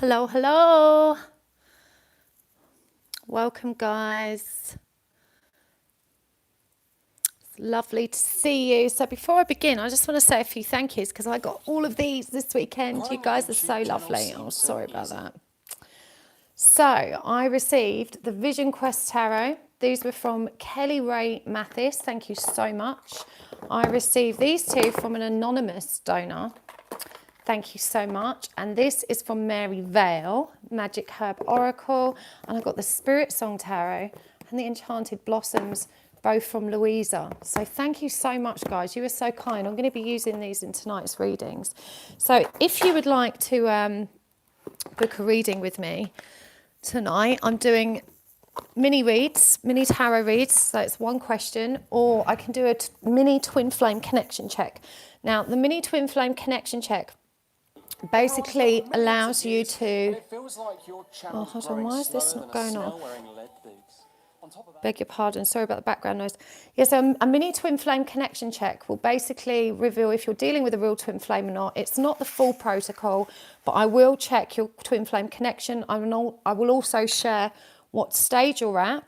Hello, hello. Welcome, guys. It's lovely to see you. So before I begin, I just want to say a few thank yous because I got all of these this weekend. You guys are so lovely. Oh, sorry about that. So I received the Vision Quest Tarot. These were from Reiki Master. Thank you so much. I received these two from an anonymous donor. Thank you so much. And this is from Mary Vale, Magic Herb Oracle. And I got the Spirit Song Tarot and the Enchanted Blossoms, both from Louisa. So thank you so much, guys. You were so kind. I'm going to be using these in tonight's readings. So if you would like to book a reading with me tonight, I'm doing mini reads, mini tarot reads. So it's one question, or I can do a mini twin flame connection check. Now, the mini twin flame connection check basically allows you to... Oh, hold on, why is this not going on? Beg your pardon, sorry about the background noise. Yes, a mini twin flame connection check will basically reveal if you're dealing with a real twin flame or not. It's not the full protocol, but I will check your twin flame connection. I will also share what stage you're at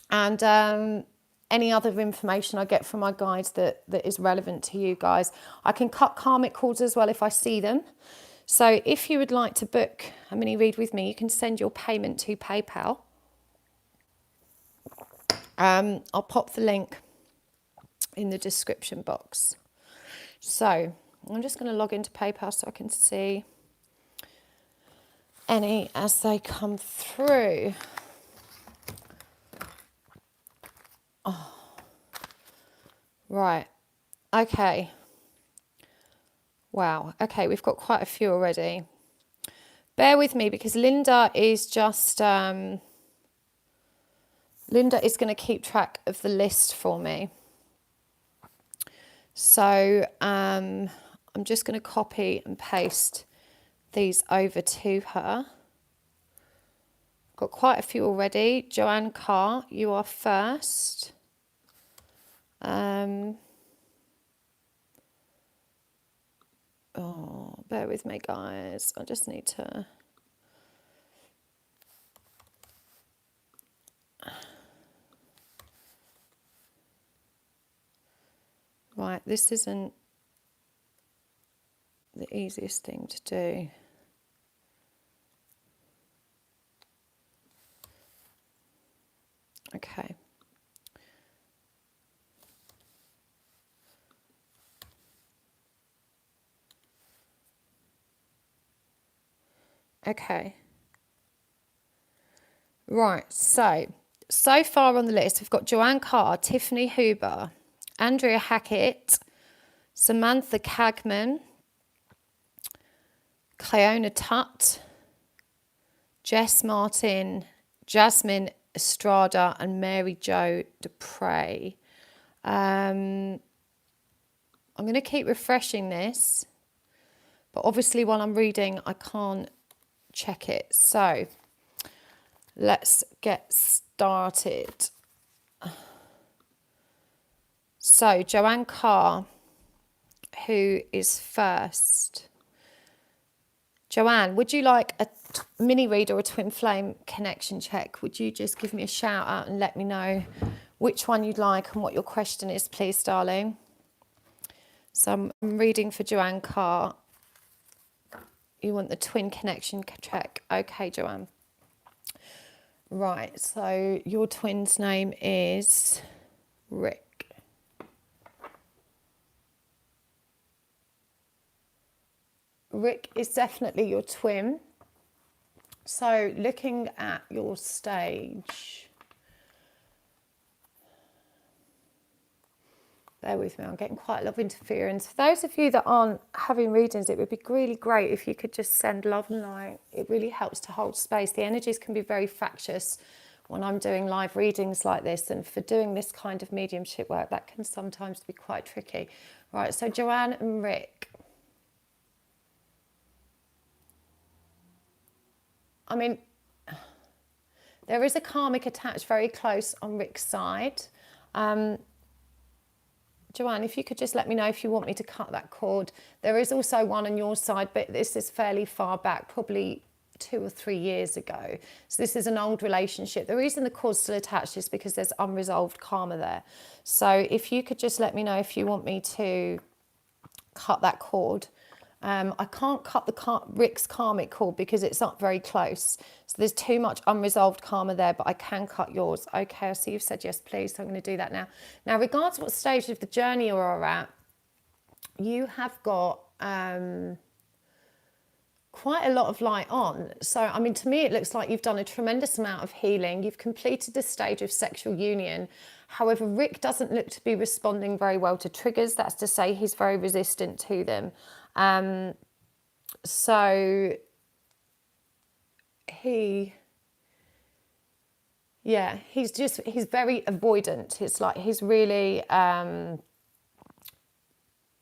and any other information I get from my guides that is relevant to you guys. I can cut karmic cords as well if I see them. So if you would like to book a mini read with me, you can send your payment to PayPal. I'll pop the link in the description box. So I'm just going to log into PayPal so I can see any as they come through. Oh. Right, okay. Wow, okay, we've got quite a few already. Bear with me because Linda is just, Linda is going to keep track of the list for me. So I'm just going to copy and paste these over to her. Got quite a few already. Joanne Carr, you are first. Oh, bear with me, guys. I just need to... Right, this isn't the easiest thing to do. Okay. Okay. Right, so far on the list, we've got Joanne Carr, Tiffany Huber, Andrea Hackett, Samantha Cagman, Cleona Tutt, Jess Martin, Jasmine Estrada, and Mary Jo Dupre. I'm going to keep refreshing this, but obviously while I'm reading, I can't check it. So let's get started. So Joanne Carr, who is first? Joanne, would you like a mini read or a twin flame connection check? Would you just give me a shout out and let me know which one you'd like and what your question is, please, darling? So I'm reading for Joanne Carr. You want the twin connection check. Okay, Joanne. Right, so your twin's name is Rick. Rick is definitely your twin. So looking at your stage, bear with me, I'm getting quite a lot of interference. For those of you that aren't having readings, it would be really great if you could just send love and light. It really helps to hold space. The energies can be very fractious when I'm doing live readings like this, and for doing this kind of mediumship work, that can sometimes be quite tricky. Right, so Joanne and Rick. I mean, there is a karmic attached very close on Rick's side. Joanne, if you could just let me know if you want me to cut that cord. There is also one on your side, but this is fairly far back, probably 2 or 3 years ago. So this is an old relationship. The reason the cord's still attached is because there's unresolved karma there. So if you could just let me know if you want me to cut that cord. I can't cut Rick's karmic cord because it's not very close. So there's too much unresolved karma there, but I can cut yours. Okay, I see you've said yes, please. So I'm going to do that now. Now, regardless of what stage of the journey you're at, you have got quite a lot of light on. So, I mean, to me, it looks like you've done a tremendous amount of healing. You've completed the stage of sexual union. However, Rick doesn't look to be responding very well to triggers. That's to say he's very resistant to them. So he's very avoidant. It's like he's really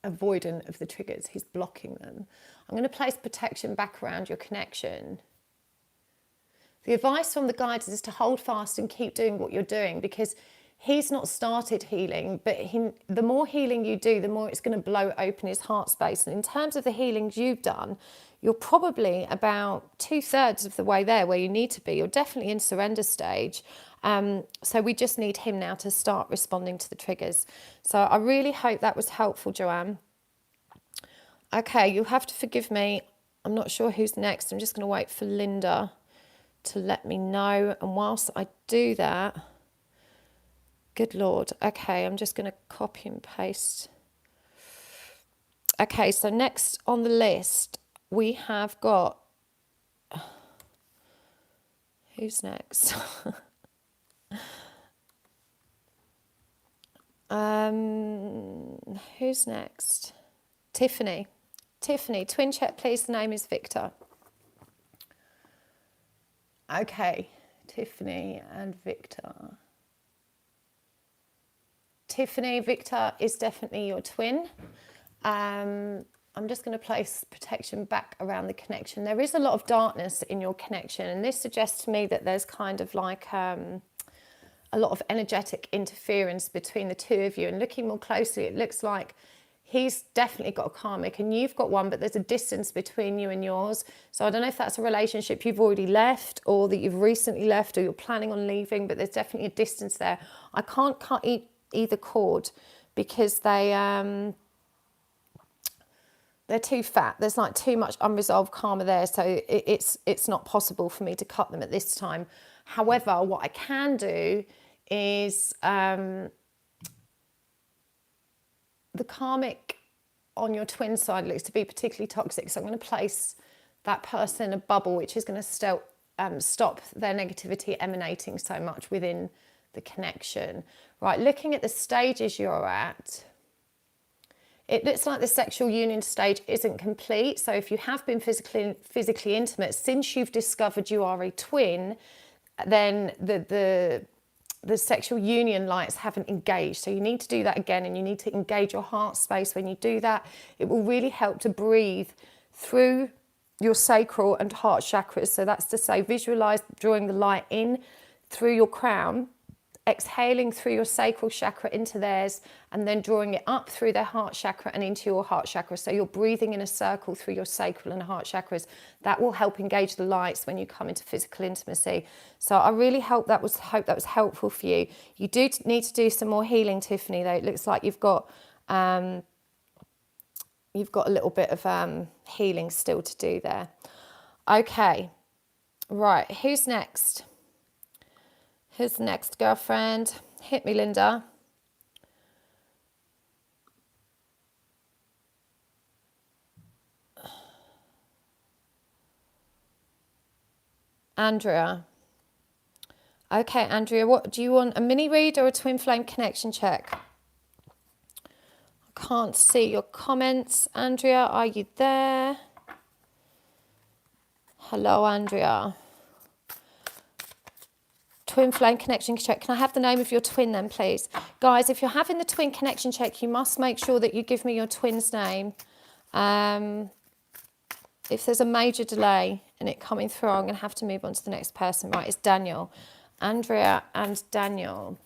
avoidant of the triggers. He's blocking them. I'm going to place protection back around your connection. The advice from the guides is to hold fast and keep doing what you're doing, because he's not started healing, but the more healing you do, the more it's going to blow open his heart space. And in terms of the healings you've done, you're probably about 2/3 of the way there where you need to be. You're definitely in surrender stage. So we just need him now to start responding to the triggers. So I really hope that was helpful, Joanne. Okay, you'll have to forgive me. I'm not sure who's next. I'm just going to wait for Linda to let me know. And whilst I do that, good Lord. Okay, I'm just going to copy and paste. Okay, so next on the list, we have got... Who's next? Who's next? Tiffany. Tiffany, twin check please, the name is Victor. Okay, Tiffany and Victor. Tiffany, Victor is definitely your twin. I'm just going to place protection back around the connection. There is a lot of darkness in your connection, and this suggests to me that there's kind of like a lot of energetic interference between the two of you. And looking more closely, it looks like he's definitely got a karmic and you've got one, but there's a distance between you and yours. So I don't know if that's a relationship you've already left or that you've recently left or you're planning on leaving, but there's definitely a distance there. I can't cut either cord because they're too fat. There's like too much unresolved karma there, so it's not possible for me to cut them at this time. However, what I can do is the karmic on your twin side looks to be particularly toxic, so I'm going to place that person in a bubble, which is going to stop their negativity emanating so much within the connection. Right, looking at the stages you're at, it looks like the sexual union stage isn't complete. So if you have been physically intimate, since you've discovered you are a twin, then the sexual union lights haven't engaged. So you need to do that again, and you need to engage your heart space. When you do that, it will really help to breathe through your sacral and heart chakras. So that's to say, visualize drawing the light in through your crown, exhaling through your sacral chakra into theirs, and then drawing it up through their heart chakra and into your heart chakra. So you're breathing in a circle through your sacral and heart chakras. That will help engage the lights when you come into physical intimacy. So I really hope that was helpful for you. You do need to do some more healing, Tiffany, though. It looks like you've got a little bit of healing still to do there. Okay, right, who's next? Who's the next, girlfriend? Hit me, Linda. Andrea. Okay, Andrea, what do you want? A mini read or a twin flame connection check? I can't see your comments. Andrea, are you there? Hello, Andrea. Twin flame connection check. Can I have the name of your twin then, please? Guys, if you're having the twin connection check, you must make sure that you give me your twin's name. If there's a major delay in it coming through, I'm going to have to move on to the next person. Right, it's Daniel. Andrea and Daniel.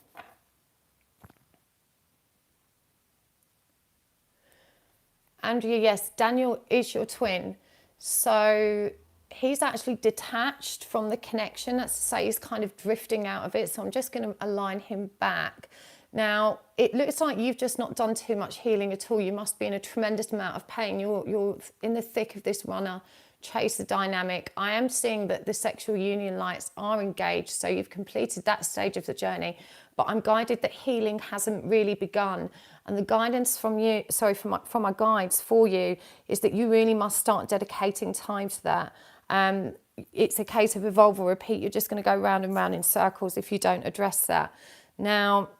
Andrea, yes, Daniel is your twin. So he's actually detached from the connection. That's to say he's kind of drifting out of it. So I'm just going to align him back. Now, it looks like you've just not done too much healing at all. You must be in a tremendous amount of pain. You're in the thick of this runner chaser dynamic. I am seeing that the sexual union lights are engaged, so you've completed that stage of the journey, but I'm guided that healing hasn't really begun. And the guidance from you, sorry, from my guides for you, is that you really must start dedicating time to that. It's a case of evolve or repeat. You're just going to go round and round in circles if you don't address that. Now,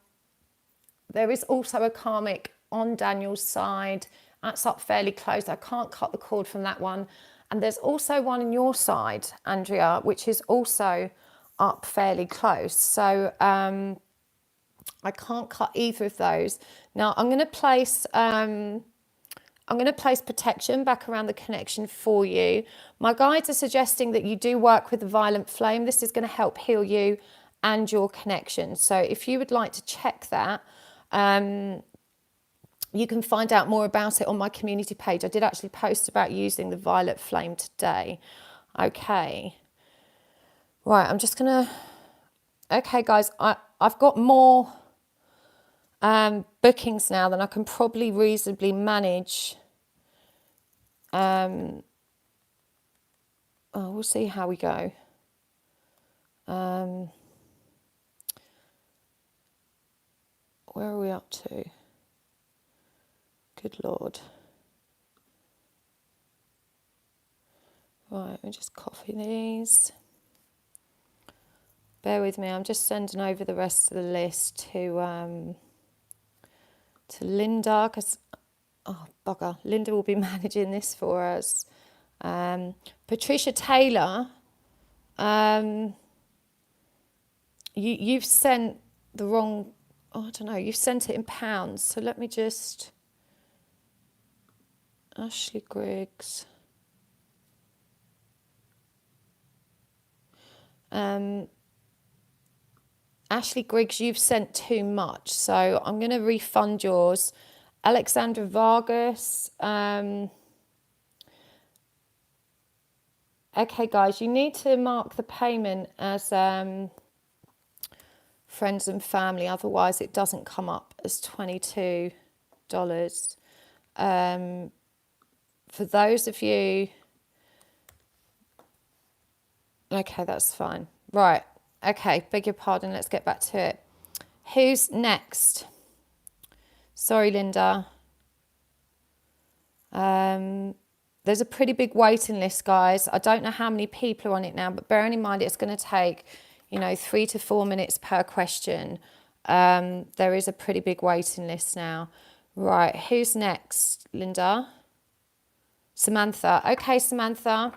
there is also a karmic on Daniel's side. That's up fairly close. I can't cut the cord from that one. And there's also one on your side, Andrea, which is also up fairly close. So I can't cut either of those. Now I'm going to place protection back around the connection for you. My guides are suggesting that you do work with the violent flame. This is going to help heal you and your connection. So if you would like to check that, you can find out more about it on my community page. I did actually post about using the violet flame today. Okay. Right, I'm just going to... Okay, guys, I've got more bookings now than I can probably reasonably manage. We'll see how we go. Where are we up to? Good Lord. Right, let me just copy these. Bear with me, I'm just sending over the rest of the list to Linda, because, oh bugger, Linda will be managing this for us. Patricia Taylor, you've sent the wrong, I don't know, you've sent it in pounds, so let me just... Ashley Griggs. Ashley Griggs, you've sent too much, so I'm going to refund yours. Alexandra Vargas. Okay, guys, you need to mark the payment as friends and family, otherwise it doesn't come up as $22. For those of you... Okay, that's fine. Right. Okay, beg your pardon. Let's get back to it. Who's next? Sorry, Linda. There's a pretty big waiting list, guys. I don't know how many people are on it now, but bearing in mind it's going to take, 3 to 4 minutes per question. There is a pretty big waiting list now. Right, who's next, Linda? Samantha. Okay, Samantha.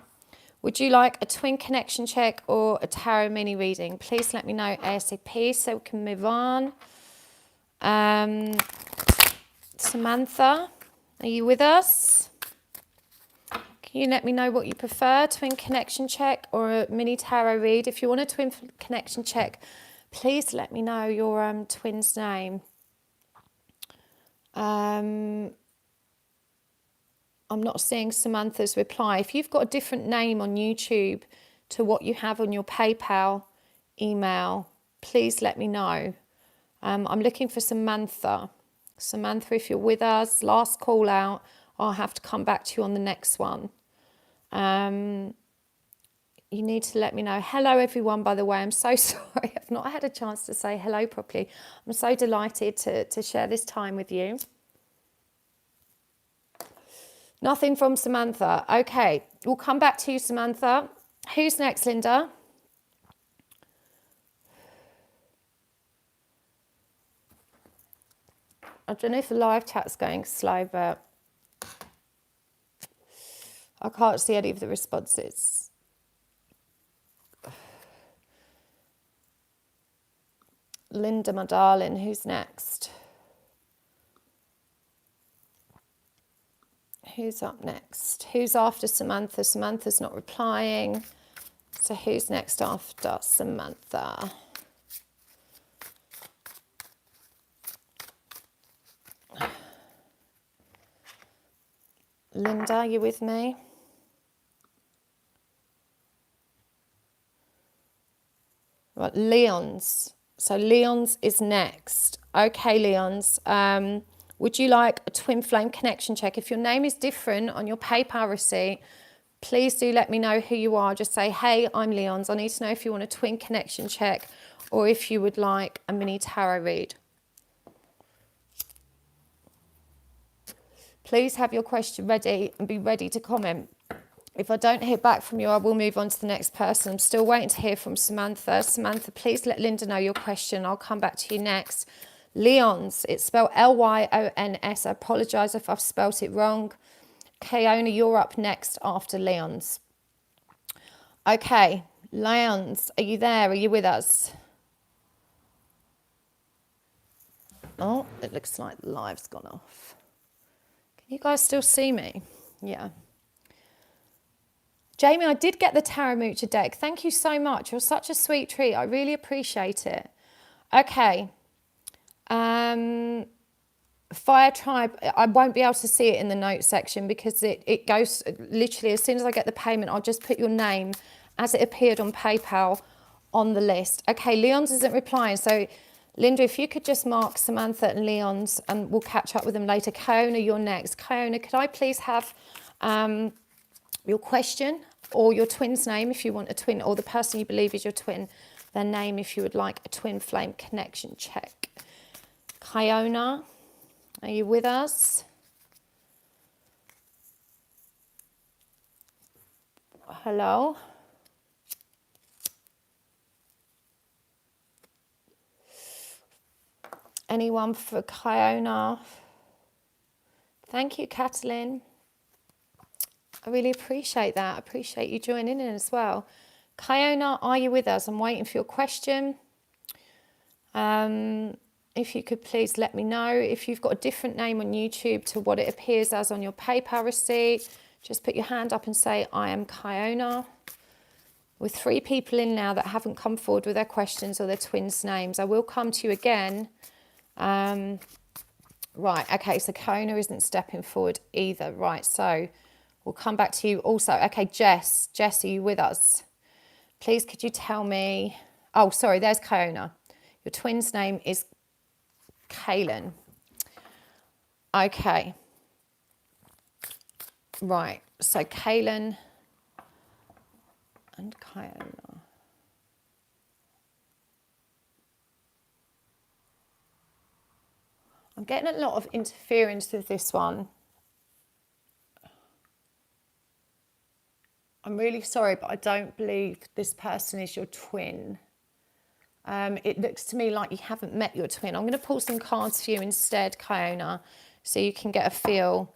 Would you like a twin connection check or a tarot mini reading? Please let me know ASAP so we can move on. Samantha, are you with us? Can you let me know what you prefer, twin connection check or a mini tarot read? If you want a twin connection check, please let me know your twin's name. I'm not seeing Samantha's reply. If you've got a different name on YouTube to what you have on your PayPal email, please let me know. I'm looking for Samantha. Samantha, if you're with us, last call out. I'll have to come back to you on the next one. You need to let me know. Hello, everyone, by the way. I'm so sorry. I've not had a chance to say hello properly. I'm so delighted to share this time with you. Nothing from Samantha. Okay, we'll come back to you, Samantha. Who's next, Linda? I don't know if the live chat's going slow, but I can't see any of the responses. Linda, my darling, who's next? Who's up next? Who's after Samantha? Samantha's not replying. So who's next after Samantha? Linda, are you with me? Right, Leon's. So Leon's is next. Okay, Leon's. Would you like a twin flame connection check? If your name is different on your PayPal receipt, please do let me know who you are. Just say, hey, I'm Leon's. I need to know if you want a twin connection check or if you would like a mini tarot read. Please have your question ready and be ready to comment. If I don't hear back from you, I will move on to the next person. I'm still waiting to hear from Samantha. Samantha, please let Linda know your question. I'll come back to you next. Leon's, it's spelled Lyons. I apologise if I've spelt it wrong. Kailyn, you're up next after Leon's. Okay, Leon's, are you there? Are you with us? Oh, it looks like the live's gone off. Can you guys still see me? Yeah. Jamie, I did get the Taramucha deck. Thank you so much. You're such a sweet treat. I really appreciate it. Okay. Fire Tribe, I won't be able to see it in the notes section because it goes literally as soon as I get the payment, I'll just put your name as it appeared on PayPal on the list. Okay, Leon's isn't replying. So, Linda, if you could just mark Samantha and Leon's and we'll catch up with them later. Kailyn, you're next. Kailyn, could I please have your question or your twin's name if you want a twin, or the person you believe is your twin, their name if you would like a twin flame connection check. Kailyn, are you with us? Hello? Anyone for Kailyn? Thank you, Kailyn. I really appreciate that. I appreciate you joining in as well. Kailyn, are you with us? I'm waiting for your question. If you could please let me know. If you've got a different name on YouTube to what it appears as on your PayPal receipt, just put your hand up and say, I am Kailyn. With 3 people in now that haven't come forward with their questions or their twins' names. I will come to you again. Right, okay, so Kailyn isn't stepping forward either. Right, so we'll come back to you also. Okay, Jess. Jess, are you with us? Please, could you tell me... Oh, sorry, there's Kailyn. Your twin's name is Kailyn. Okay. Right, so Kailyn and Kailyn. I'm getting a lot of interference with this one. I'm really sorry, but I don't believe this person is your twin. It looks to me like you haven't met your twin. I'm going to pull some cards for you instead, Kailyn, so you can get a feel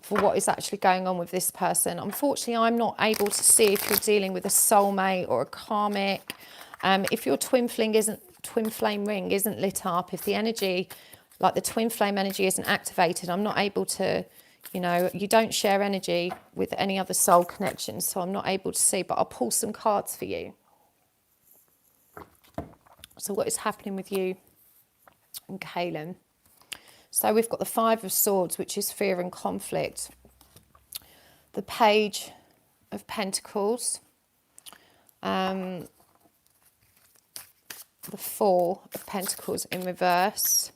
for what is actually going on with this person. Unfortunately, I'm not able to see if you're dealing with a soulmate or a karmic. If your twin flame ring isn't lit up, if the energy, like the twin flame energy, isn't activated, I'm not able to, you know, you don't share energy with any other soul connections, so I'm not able to see, but I'll pull some cards for you. So what is happening with you and Kailyn? So we've got the 5 of Swords, which is fear and conflict. The Page of Pentacles. The 4 of Pentacles in reverse.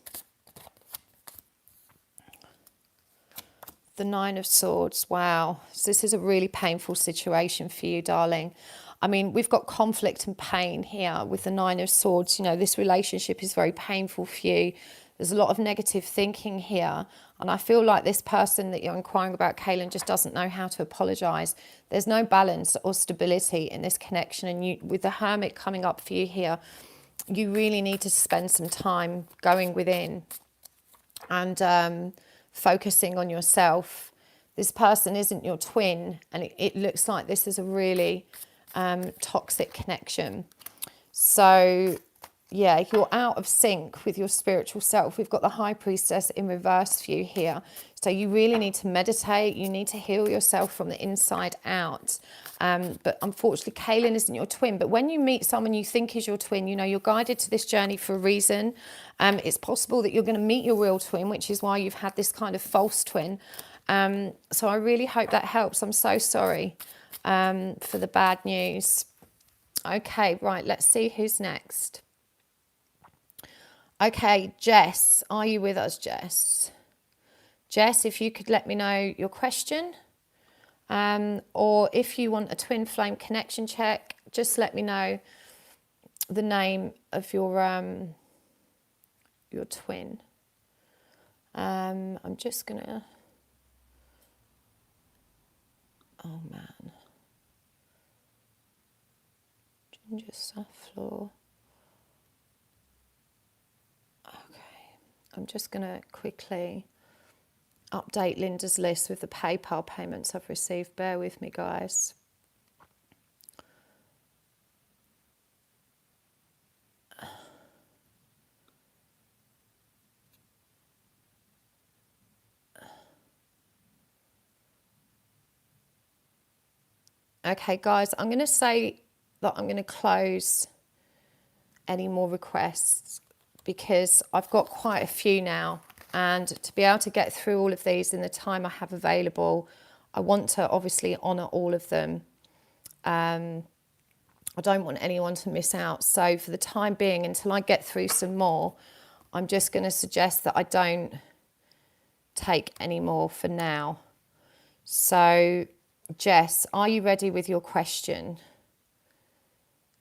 The 9 of Swords. Wow. So this is a really painful situation for you, darling. I mean, we've got conflict and pain here with the 9 of Swords. You know, this relationship is very painful for you. There's a lot of negative thinking here. And I feel like this person that you're inquiring about, Kailyn, just doesn't know how to apologise. There's no balance or stability in this connection. And you, with the Hermit coming up for you here, you really need to spend some time going within and focusing on yourself. This person isn't your twin. And it looks like this is a really toxic connection. So... yeah, you're out of sync with your spiritual self. We've got the High Priestess in reverse for you here. So you really need to meditate. You need to heal yourself from the inside out. But unfortunately, Kailyn isn't your twin. But when you meet someone you think is your twin, you know, you're guided to this journey for a reason. It's possible that you're going to meet your real twin, which is why you've had this kind of false twin. So I really hope that helps. I'm so sorry for the bad news. Okay, right, let's see who's next. Okay, Jess, are you with us, Jess? Jess, if you could let me know your question, or if you want a twin flame connection check, just let me know the name of your twin. I'm just gonna. Oh man, ginger safflower. Okay, I'm just gonna quickly update Linda's list with the PayPal payments I've received. Bear with me, guys. Okay, guys, I'm going to say that I'm going to close any more requests because I've got quite a few now, and to be able to get through all of these in the time I have available, I want to obviously honour all of them. I don't want anyone to miss out. So for the time being, until I get through some more, I'm just going to suggest that I don't take any more for now. So Jess, are you ready with your question?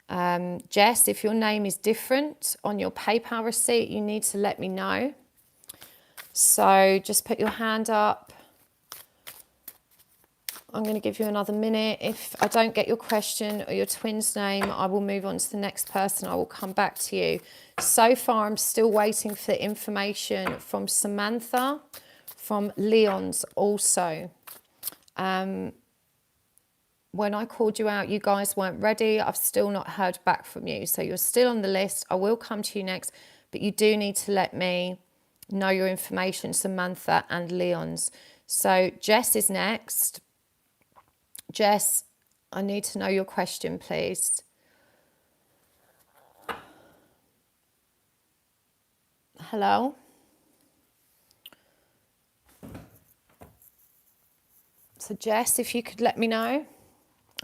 Jess, if your name is different on your PayPal receipt, you need to let me know. So just put your hand up. I'm going to give you another minute. If I don't get your question or your twin's name, I will move on to the next person. I will come back to you. So far, I'm still waiting for information from Samantha, from Leon's also. When I called you out, you guys weren't ready. I've still not heard back from you. So you're still on the list. I will come to you next, but you do need to let me know your information, Samantha and Leon's. So Jess is next. Jess, I need to know your question, please. Hello? So Jess, if you could let me know.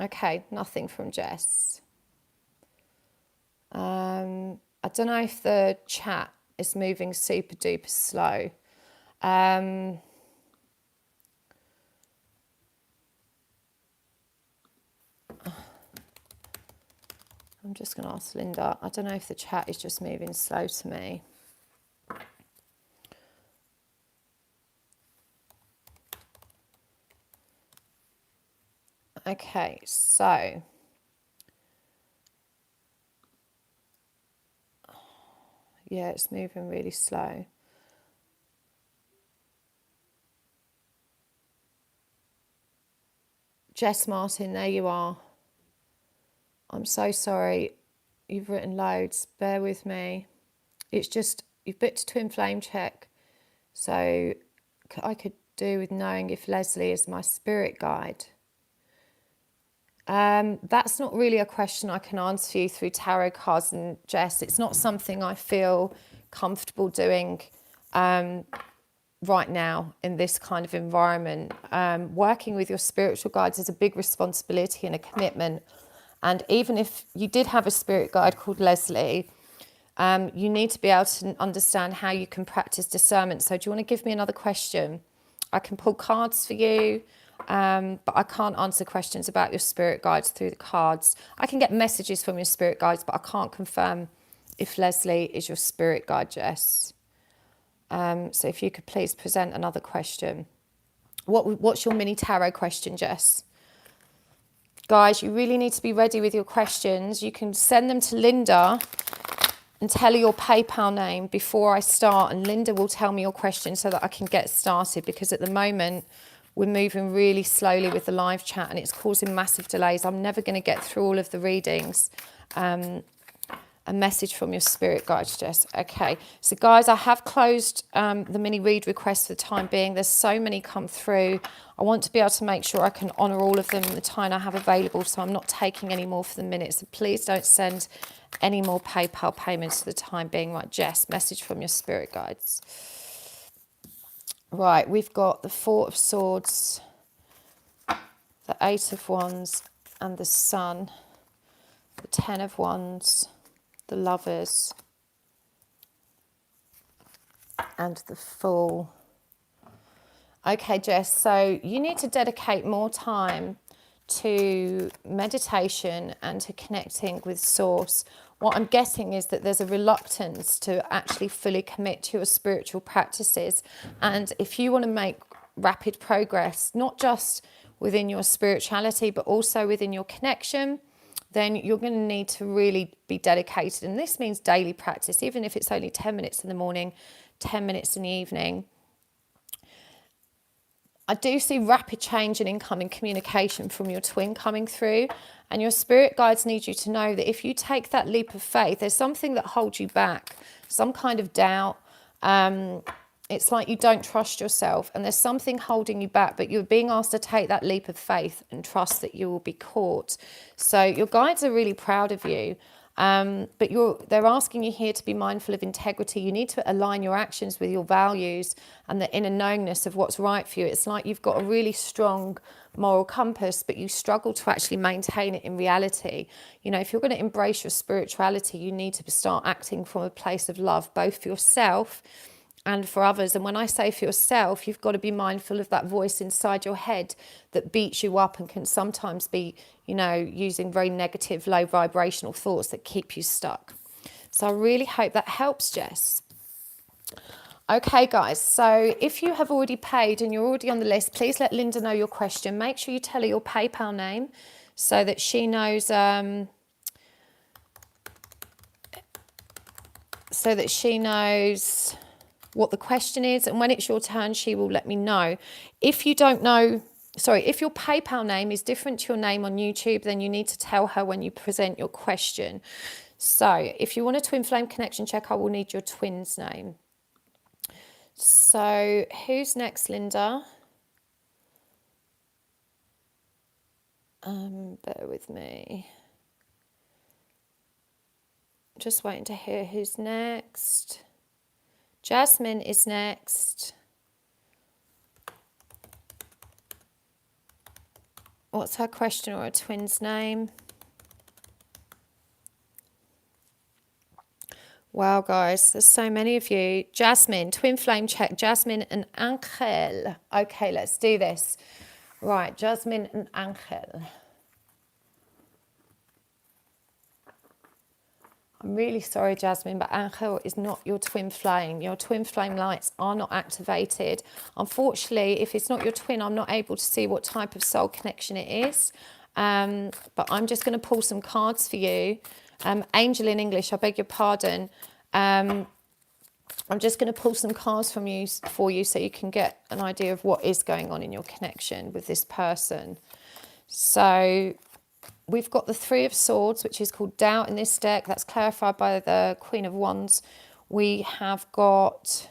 Okay, nothing from Jess. I don't know if the chat is moving super duper slow. I'm just going to ask Linda. I don't know if the chat is just moving slow to me. Okay, so yeah, it's moving really slow. Jess Martin, there you are. I'm so sorry. You've written loads. Bear with me. It's just, you've booked a twin flame check. So I could do with knowing if Leslie is my spirit guide. That's not really a question I can answer for you through tarot cards, and Jess, it's not something I feel comfortable doing right now in this kind of environment. Working with your spiritual guides is a big responsibility and a commitment. And even if you did have a spirit guide called Leslie, you need to be able to understand how you can practice discernment. So do you want to give me another question? I can pull cards for you, but I can't answer questions about your spirit guides through the cards. I can get messages from your spirit guides, but I can't confirm if Leslie is your spirit guide, Jess. So if you could please present another question. What's your mini tarot question, Jess? Guys, you really need to be ready with your questions. You can send them to Linda and tell her your PayPal name before I start, and Linda will tell me your question so that I can get started, because at the moment we're moving really slowly with the live chat and it's causing massive delays. I'm never going to get through all of the readings. A message from your spirit guide, Jess. Okay, so guys, I have closed the mini read requests for the time being. There's so many come through. I want to be able to make sure I can honour all of them in the time I have available, so I'm not taking any more for the minute. So please don't send any more PayPal payments for the time being. Right, Jess, message from your spirit guides. Right, we've got the Four of Swords, the Eight of Wands, and the Sun, the Ten of Wands, the Lovers, and the Fool. Okay, Jess, so you need to dedicate more time to meditation and to connecting with Source. What I'm getting is that there's a reluctance to actually fully commit to your spiritual practices. And if you want to make rapid progress, not just within your spirituality, but also within your connection, then you're going to need to really be dedicated. And this means daily practice, even if it's only 10 minutes in the morning, 10 minutes in the evening. I do see rapid change in incoming communication from your twin coming through, and your spirit guides need you to know that if you take that leap of faith, there's something that holds you back, some kind of doubt. It's like you don't trust yourself and there's something holding you back, but you're being asked to take that leap of faith and trust that you will be caught. So your guides are really proud of you. But they're asking you here to be mindful of integrity. You need to align your actions with your values and the inner knowingness of what's right for you. It's like you've got a really strong moral compass, but you struggle to actually maintain it in reality. You know, if you're going to embrace your spirituality, you need to start acting from a place of love, both for yourself and for others. And when I say for yourself, you've got to be mindful of that voice inside your head that beats you up and can sometimes be, you know, using very negative, low vibrational thoughts that keep you stuck. So I really hope that helps, Jess. Okay, guys, so if you have already paid and you're already on the list, please let Linda know your question. Make sure you tell her your PayPal name so that she knows what the question is, and when it's your turn, she will let me know. If you don't know, if your PayPal name is different to your name on YouTube, then you need to tell her when you present your question. So if you want a twin flame connection check, I will need your twin's name. So who's next, Linda? Bear with me. Just waiting to hear who's next. Jasmine is next. What's her question or her twin's name? Wow, guys, there's so many of you. Jasmine, twin flame check. Jasmine and Angel. Okay, let's do this. Right, Jasmine and Angel. I'm really sorry, Jasmine, but Angel is not your twin flame. Your twin flame lights are not activated. Unfortunately, if it's not your twin, I'm not able to see what type of soul connection it is. But I'm just going to pull some cards for you. Angel in English, I beg your pardon. I'm just going to pull some cards for you so you can get an idea of what is going on in your connection with this person. So we've got the Three of Swords, which is called doubt in this deck. That's clarified by the Queen of Wands. We have got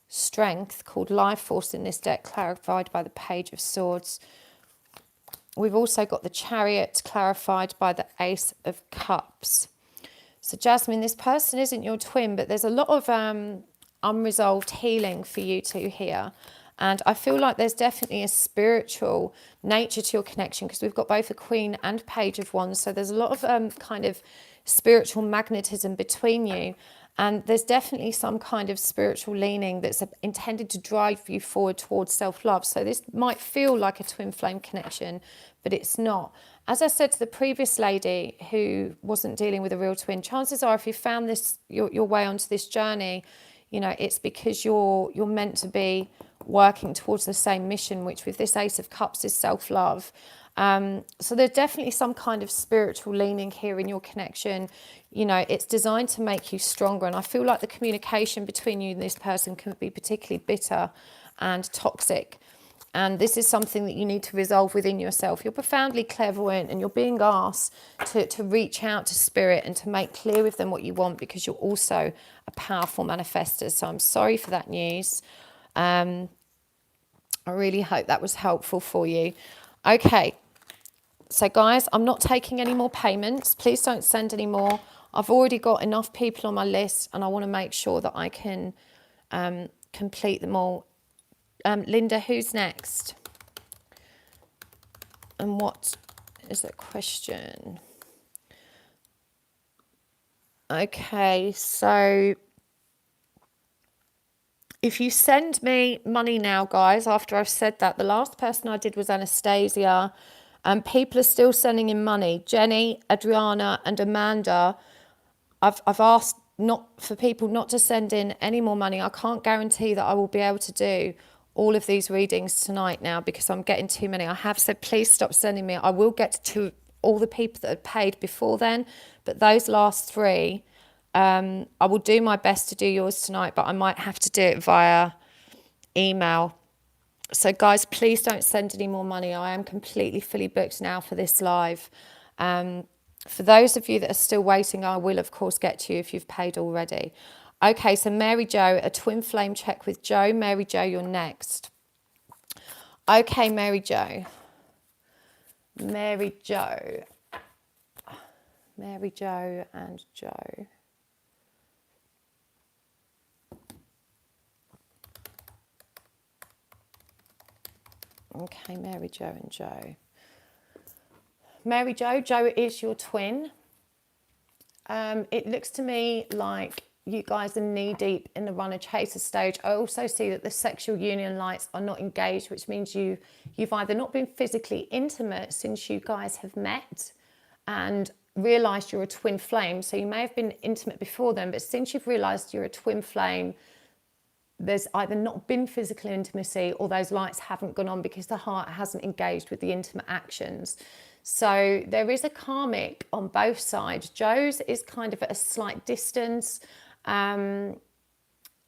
strength, called life force in this deck, clarified by the Page of Swords. We've also got the Chariot, clarified by the Ace of Cups. So Jasmine, this person isn't your twin, but there's a lot of unresolved healing for you two here. And I feel like there's definitely a spiritual nature to your connection, because we've got both a Queen and Page of Wands. So there's a lot of kind of spiritual magnetism between you. And there's definitely some kind of spiritual leaning that's intended to drive you forward towards self-love. So this might feel like a twin flame connection, but it's not. As I said to the previous lady who wasn't dealing with a real twin, chances are if you found this your way onto this journey, you know, it's because you're meant to be working towards the same mission, which with this Ace of Cups is self-love. So there's definitely some kind of spiritual leaning here in your connection. You know, it's designed to make you stronger. And I feel like the communication between you and this person can be particularly bitter and toxic. And this is something that you need to resolve within yourself. You're profoundly clairvoyant and you're being asked to reach out to spirit and to make clear with them what you want, because you're also a powerful manifester. So I'm sorry for that news. I really hope that was helpful for you. Okay. So guys, I'm not taking any more payments. Please don't send any more. I've already got enough people on my list and I want to make sure that I can complete them all Linda, who's next? And what is the question? Okay, so if you send me money now, guys, after I've said that, the last person I did was Anastasia, and people are still sending in money. Jenny, Adriana, and Amanda, I've asked not for people not to send in any more money. I can't guarantee that I will be able to do all of these readings tonight now because I'm getting too many. I have said, please stop sending me. I will get to all the people that had paid before then, but those last three, I will do my best to do yours tonight, but I might have to do it via email. So guys, please don't send any more money. I am completely fully booked now for this live. For those of you that are still waiting, I will of course get to you if you've paid already. Okay, so Mary Jo, a twin flame check with Jo. Mary Jo, you're next. Okay, Mary Jo. Mary Jo. Mary Jo and Jo. Okay, Mary Jo and Jo. Mary Jo, Jo is your twin. It looks to me like you guys are knee deep in the runner chaser stage. I also see that the sexual union lights are not engaged, which means you've either not been physically intimate since you guys have met and realised you're a twin flame. So you may have been intimate before then, but since you've realised you're a twin flame, there's either not been physical intimacy or those lights haven't gone on because the heart hasn't engaged with the intimate actions. So there is a karmic on both sides. Jo's is kind of at a slight distance.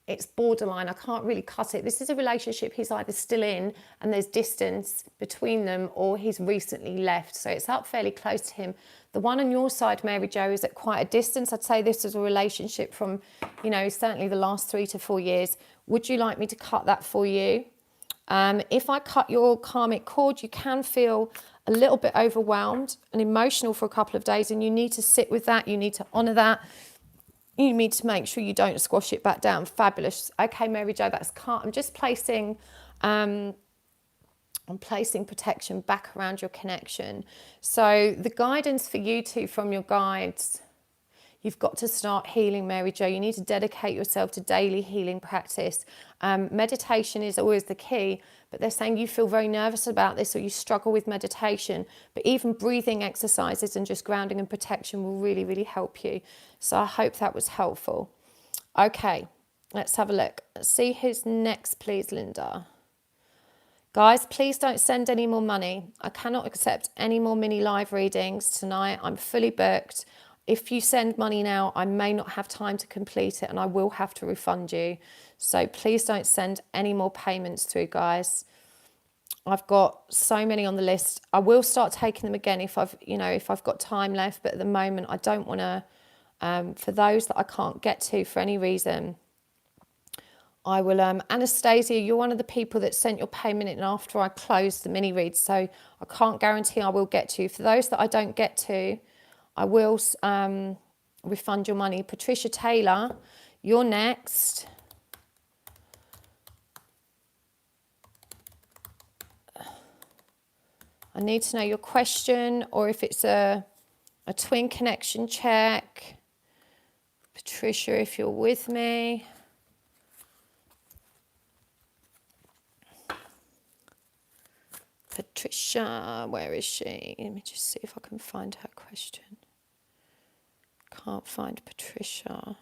It's borderline. I can't really cut it. This is a relationship he's either still in and there's distance between them, or he's recently left. So it's up fairly close to him. The one on your side, Mary Jo, is at quite a distance. I'd say this is a relationship from, certainly the last 3 to 4 years. Would you like me to cut that for you? If I cut your karmic cord, you can feel a little bit overwhelmed and emotional for a couple of days, and you need to sit with that. You need to honour that. You need to make sure you don't squash it back down. Fabulous. Okay, Mary Jo, that's cut. I'm just placing, I'm placing protection back around your connection. So the guidance for you two from your guides, you've got to start healing, Mary Jo. You need to dedicate yourself to daily healing practice. Meditation is always the key, but they're saying you feel very nervous about this or you struggle with meditation, but even breathing exercises and just grounding and protection will really, really help you. So I hope that was helpful. Okay, let's have a look. Let's see who's next, please, Linda. Guys, please don't send any more money. I cannot accept any more mini live readings tonight. I'm fully booked. If you send money now, I may not have time to complete it and I will have to refund you. So please don't send any more payments through, guys. I've got so many on the list. I will start taking them again if I've got time left, but at the moment I don't want to, for those that I can't get to for any reason, I will, Anastasia, you're one of the people that sent your payment in after I closed the mini read, so I can't guarantee I will get to. For those that I don't get to, I will refund your money. Patricia Taylor, you're next. I need to know your question, or if it's a twin connection check. Patricia, if you're with me. Patricia, where is she? Let me just see if I can find her question. Can't find Patricia.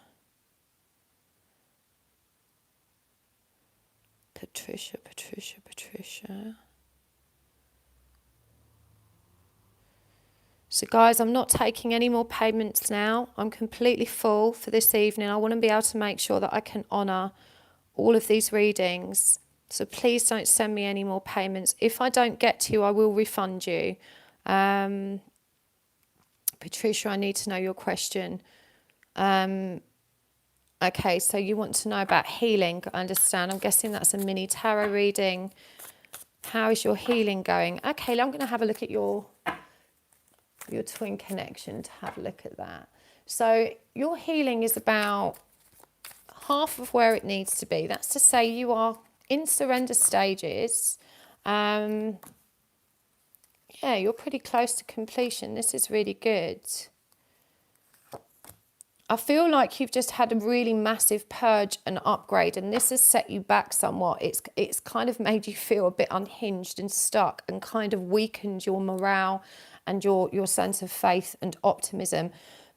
Patricia. So guys, I'm not taking any more payments now. I'm completely full for this evening. I want to be able to make sure that I can honour all of these readings. So please don't send me any more payments. If I don't get to you, I will refund you. Patricia, I need to know your question. Okay, so you want to know about healing, I understand. I'm guessing that's a mini tarot reading. How is your healing going? Okay, I'm going to have a look at your twin connection to have a look at that. So your healing is about half of where it needs to be. That's to say you are in surrender stages. Yeah, you're pretty close to completion. This is really good. I feel like you've just had a really massive purge and upgrade, and this has set you back somewhat. It's kind of made you feel a bit unhinged and stuck, and kind of weakened your morale and your sense of faith and optimism.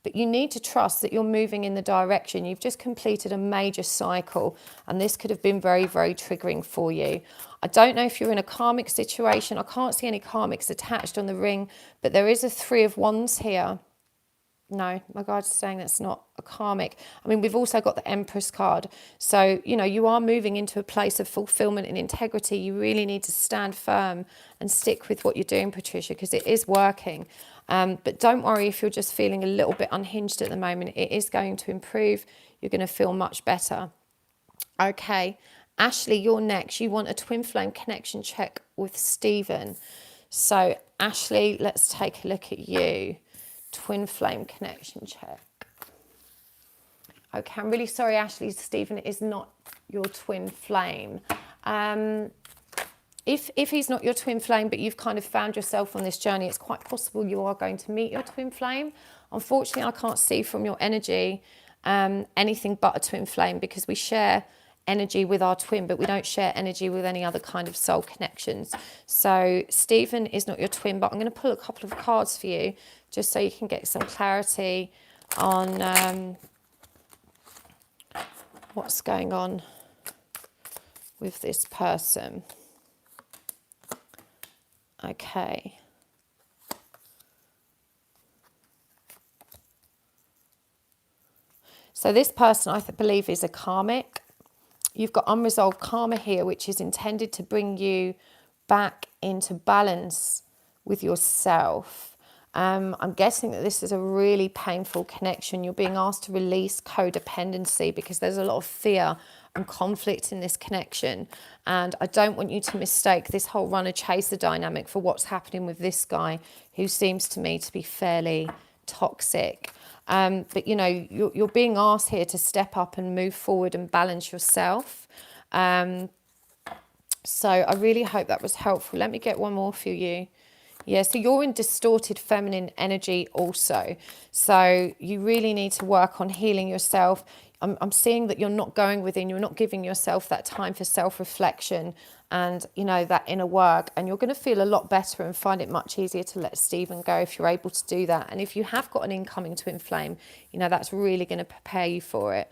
But you need to trust that you're moving in the direction. You've just completed a major cycle, and this could have been very, very triggering for you. I don't know if you're in a karmic situation. I can't see any karmics attached on the ring, but there is a 3 of Wands here. No, my guide's saying that's not a karmic. I mean, we've also got the Empress card. So, you know, you are moving into a place of fulfillment and integrity. You really need to stand firm and stick with what you're doing, Patricia, because it is working. But don't worry if you're just feeling a little bit unhinged at the moment. It is going to improve. You're going to feel much better. Okay, Ashley, you're next. You want a twin flame connection check with Stephen. So, Ashley, let's take a look at you. Twin flame connection check. Okay, I'm really sorry, Ashley. Stephen is not your twin flame. If he's not your twin flame, but you've kind of found yourself on this journey, it's quite possible you are going to meet your twin flame. Unfortunately, I can't see from your energy anything but a twin flame, because we share energy with our twin, but we don't share energy with any other kind of soul connections. So Stephen is not your twin, but I'm going to pull a couple of cards for you just so you can get some clarity on what's going on with this person. Okay. So this person, I believe, is a karmic. You've got unresolved karma here, which is intended to bring you back into balance with yourself. I'm guessing that this is a really painful connection. You're being asked to release codependency because there's a lot of fear and conflict in this connection. And I don't want you to mistake this whole runner-chaser dynamic for what's happening with this guy, who seems to me to be fairly toxic. But, you know, you're being asked here to step up and move forward and balance yourself. So I really hope that was helpful. Let me get one more for you. Yeah, so you're in distorted feminine energy also. So you really need to work on healing yourself. I'm seeing that you're not going within, you're not giving yourself that time for self-reflection and, you know, that inner work. And you're going to feel a lot better and find it much easier to let Stephen go if you're able to do that. And if you have got an incoming twin flame, you know, that's really going to prepare you for it.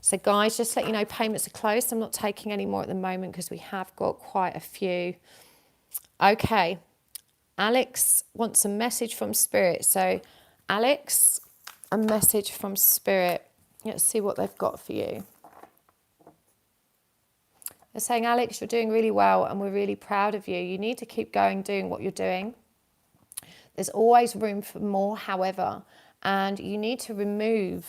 So guys, just let you know, payments are closed. I'm not taking any more at the moment because we have got quite a few. Okay. Alex wants a message from Spirit. So, Alex, a message from Spirit. Let's see what they've got for you. They're saying, Alex, you're doing really well and we're really proud of you. You need to keep going doing what you're doing. There's always room for more, however, and you need to remove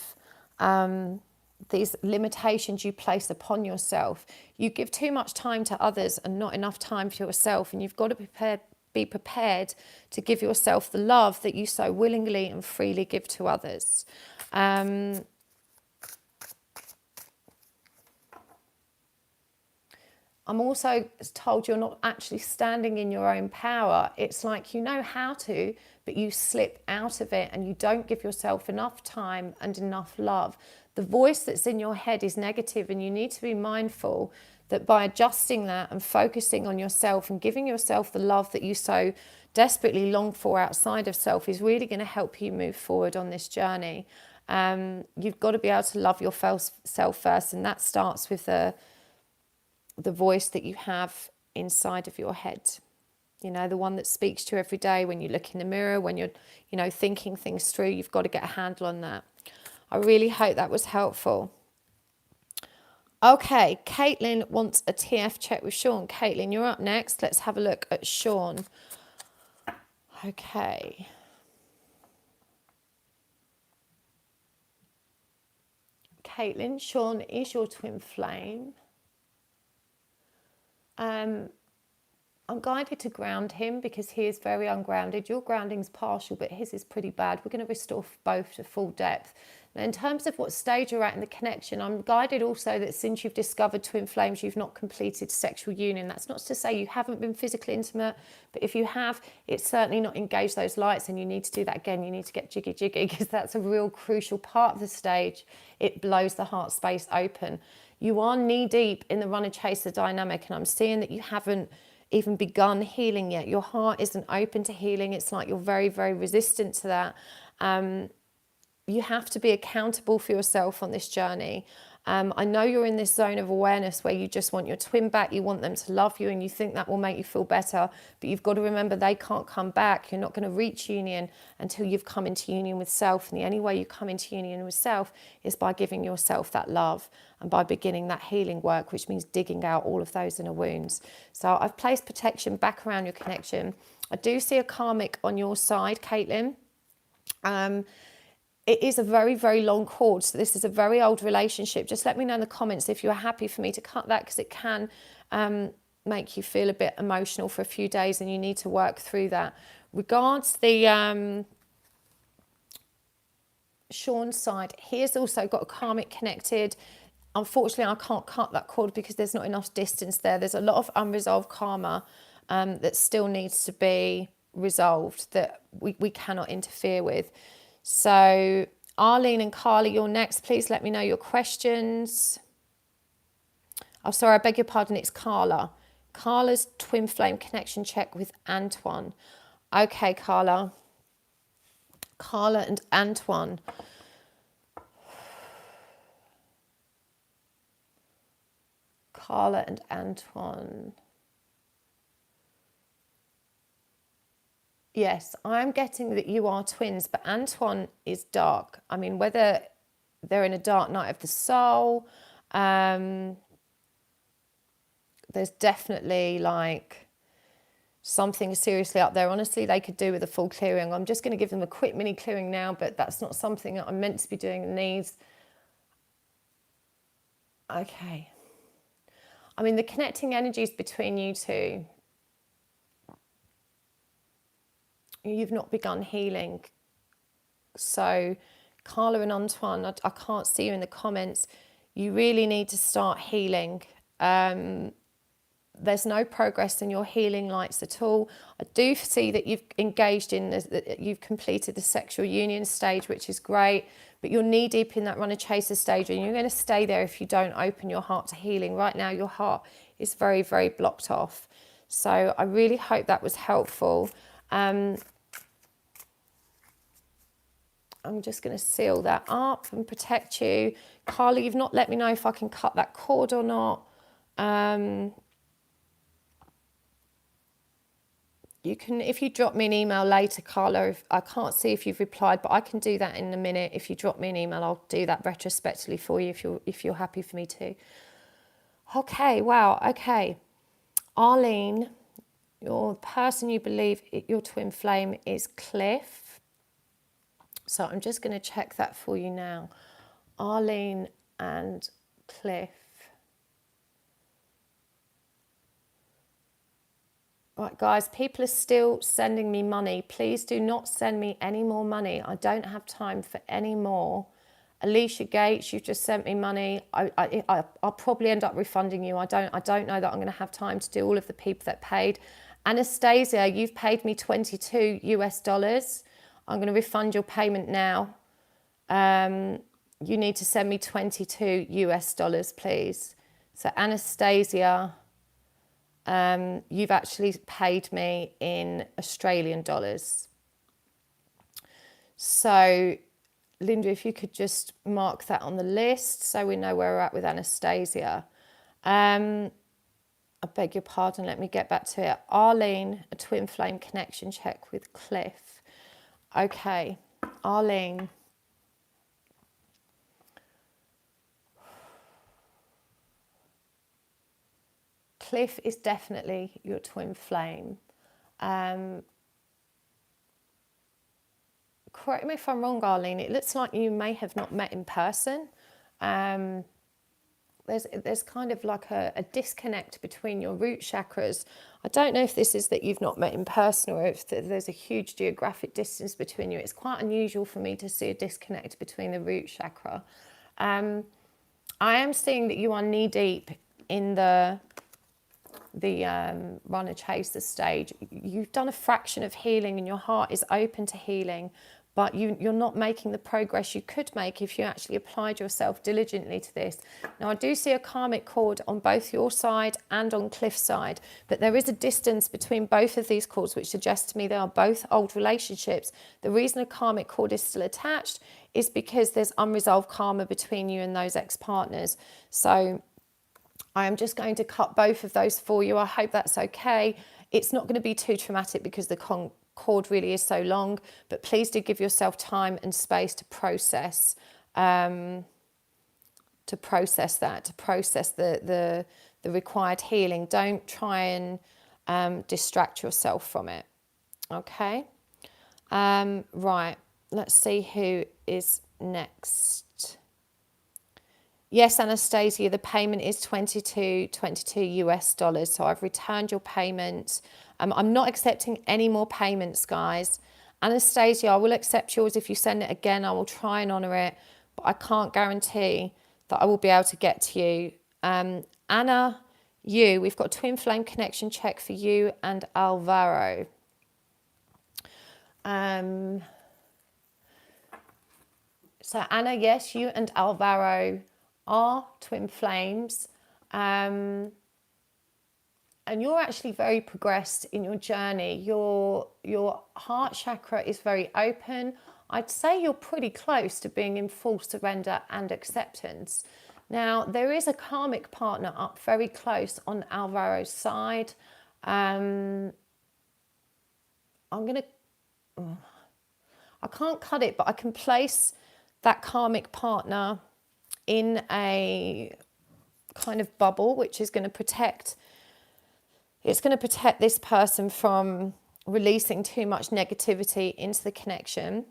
these limitations you place upon yourself. You give too much time to others and not enough time for yourself, and you've got to be prepared to give yourself the love that you so willingly and freely give to others. I'm also told you're not actually standing in your own power. It's like you know how to, but you slip out of it and you don't give yourself enough time and enough love. The voice that's in your head is negative, and you need to be mindful that by adjusting that and focusing on yourself and giving yourself the love that you so desperately long for outside of self is really going to help you move forward on this journey. You've got to be able to love yourself first, and that starts with the voice that you have inside of your head. You know, the one that speaks to you every day when you look in the mirror, when you're, you know, thinking things through. You've got to get a handle on that. I really hope that was helpful. Okay, Kailyn wants a TF check with Sean. Kailyn, you're up next. Let's have a look at Sean. Okay. Kailyn, Sean is your twin flame. I'm guided to ground him because he is very ungrounded. Your grounding's partial, but his is pretty bad. We're going to restore both to full depth. Now, in terms of what stage you're at in the connection, I'm guided also that since you've discovered twin flames, you've not completed sexual union. That's not to say you haven't been physically intimate, but if you have, it's certainly not engaged those lights, and you need to do that again. You need to get jiggy because that's a real crucial part of the stage. It blows the heart space open. You are knee deep in the runner chaser dynamic, and I'm seeing that you haven't even begun healing yet. Your heart isn't open to healing. It's like you're very, very resistant to that. You have to be accountable for yourself on this journey. I know you're in this zone of awareness where you just want your twin back, you want them to love you, and you think that will make you feel better, but you've got to remember they can't come back. You're not going to reach union until you've come into union with self, and the only way you come into union with self is by giving yourself that love and by beginning that healing work, which means digging out all of those inner wounds. So I've placed protection back around your connection. I do see a karmic on your side, Kailyn. It is a very, very long cord, so this is a very old relationship. Just let me know in the comments if you're happy for me to cut that, because it can make you feel a bit emotional for a few days and you need to work through that. Regards the Sean's side, he has also got a karmic connected. Unfortunately, I can't cut that cord because there's not enough distance there. There's a lot of unresolved karma that still needs to be resolved that we cannot interfere with. So, Arlene and Carla, you're next. Please let me know your questions. Oh, sorry, I beg your pardon. It's Carla. Carla's twin flame connection check with Antoine. Okay, Carla. Carla and Antoine. Carla and Antoine. Yes, I'm getting that you are twins, but Antoine is dark. I mean, whether they're in a dark night of the soul, there's definitely like something seriously up there. Honestly, they could do with a full clearing. I'm just going to give them a quick mini clearing now, but that's not something that I'm meant to be doing in these. Okay. I mean, the connecting energies between you two, you've not begun healing. So Carla and Antoine, I can't see you in the comments. You really need to start healing. There's no progress in your healing lights at all. I do see that you've engaged in that you've completed the sexual union stage, which is great, but you're knee deep in that runner chaser stage, and you're going to stay there if you don't open your heart to healing. Right now, your heart is very, very blocked off. So I really hope that was helpful. I'm just going to seal that up and protect you. Carla, you've not let me know if I can cut that cord or not. You can, if you drop me an email later, Carla, I can't see if you've replied, but I can do that in a minute. If you drop me an email, I'll do that retrospectively for you if you're happy for me to. Okay, wow, okay. Arlene, your person you believe your twin flame is Cliff. So I'm just going to check that for you now. Arlene and Cliff. Right, guys, people are still sending me money. Please do not send me any more money. I don't have time for any more. Alicia Gates, you've just sent me money. I'll probably end up refunding you. I don't know that I'm going to have time to do all of the people that paid. Anastasia, you've paid me $22 US. I'm going to refund your payment now. You need to send me $22 US, please. So Anastasia, you've actually paid me in Australian dollars. So Linda, if you could just mark that on the list so we know where we're at with Anastasia. I beg your pardon, let me get back to it. Arlene, a twin flame connection check with Cliff. Okay, Arlene. Cliff is definitely your twin flame. Correct me if I'm wrong, Arlene, it looks like you may have not met in person. there's kind of like a disconnect between your root chakras. I don't know if this is that you've not met in person or if there's a huge geographic distance between you. It's quite unusual for me to see a disconnect between the root chakra. I am seeing that you are knee deep in the runner chaser stage. You've done a fraction of healing and your heart is open to healing, but you're not making the progress you could make if you actually applied yourself diligently to this. Now, I do see a karmic cord on both your side and on Cliff's side, but there is a distance between both of these cords, which suggests to me they are both old relationships. The reason a karmic cord is still attached is because there's unresolved karma between you and those ex-partners. So I am just going to cut both of those for you. I hope that's okay. It's not going to be too traumatic because the cord really is so long, but please do give yourself time and space to process that, to process the required healing. Don't try and distract yourself from it. Okay. Right. Let's see who is next. Yes, Anastasia, the payment is $22 US dollars. So I've returned your payment. I'm not accepting any more payments, guys. Anastasia, I will accept yours. If you send it again, I will try and honour it, but I can't guarantee that I will be able to get to you. Anna, we've got a twin flame connection check for you and Alvaro. So Anna, yes, you and Alvaro are twin flames, and you're actually very progressed in your journey. Your heart chakra is very open. I'd say you're pretty close to being in full surrender and acceptance. Now, there is a karmic partner up very close on Alvaro's side. I can't cut it, but I can place that karmic partner in a kind of bubble, which is going to protect, it's going to protect this person from releasing too much negativity into the connection.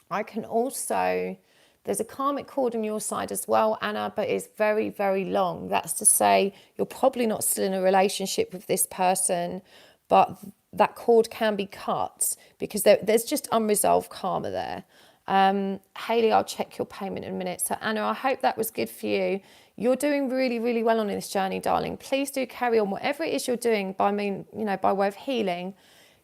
I can also, there's a karmic cord on your side as well, Anna, but it's very, very long. That's to say, you're probably not still in a relationship with this person, but that cord can be cut because there's just unresolved karma there. Hayley, I'll check your payment in a minute. So Anna, I hope that was good for you. You're doing really, really well on this journey, darling. Please do carry on. Whatever it is you're doing by way of healing,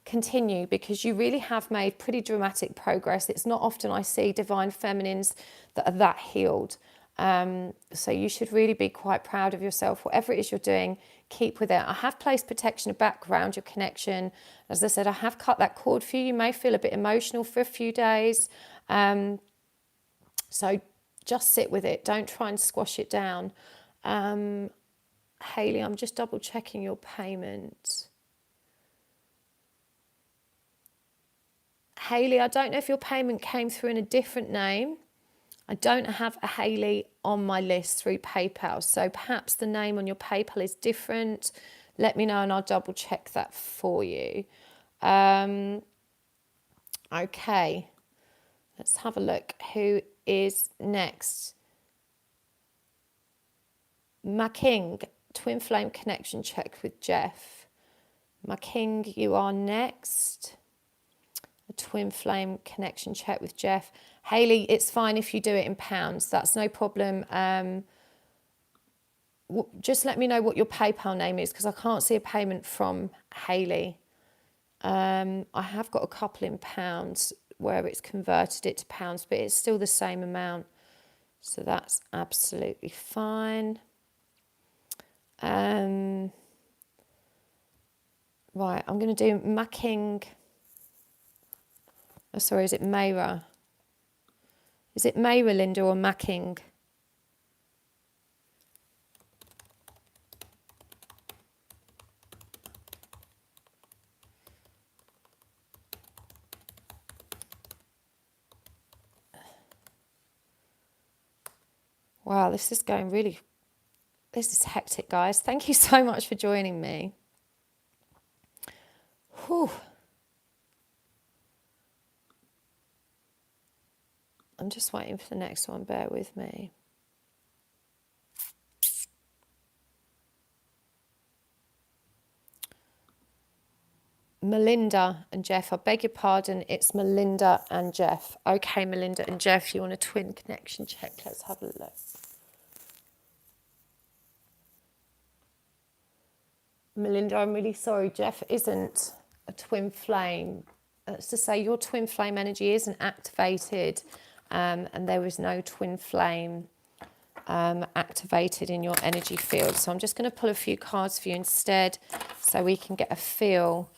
continue, because you really have made pretty dramatic progress. It's not often I see divine feminines that are that healed. So you should really be quite proud of yourself. Whatever it is you're doing, keep with it. I have placed protection back around your connection. As I said, I have cut that cord for you. You may feel a bit emotional for a few days. So just sit with it. Don't try and squash it down. Hayley, I'm just double checking your payment. Hayley, I don't know if your payment came through in a different name. I don't have a Hayley on my list through PayPal. So perhaps the name on your PayPal is different. Let me know and I'll double check that for you. Okay. Let's have a look. Who is next? Making, twin flame connection check with Jeff. Making, you are next. A twin flame connection check with Jeff. Hayley, it's fine if you do it in pounds. That's no problem. Just let me know what your PayPal name is because I can't see a payment from Hayley. I have got a couple in pounds where it's converted it to pounds, but it's still the same amount. So that's absolutely fine. Right, I'm going to do Making. Oh, sorry, is it Mayra? Is it Mayra, Linda, or Making? Wow, this is hectic, guys. Thank you so much for joining me. Whew. I'm just waiting for the next one. Bear with me. Melinda and Jeff. I beg your pardon, it's Melinda and Jeff. Okay, Melinda and Jeff, you want a twin connection check? Let's have a look. Melinda, I'm really sorry. Jeff isn't a twin flame. That's to say your twin flame energy isn't activated, and there is no twin flame activated in your energy field. So I'm just going to pull a few cards for you instead so we can get a feel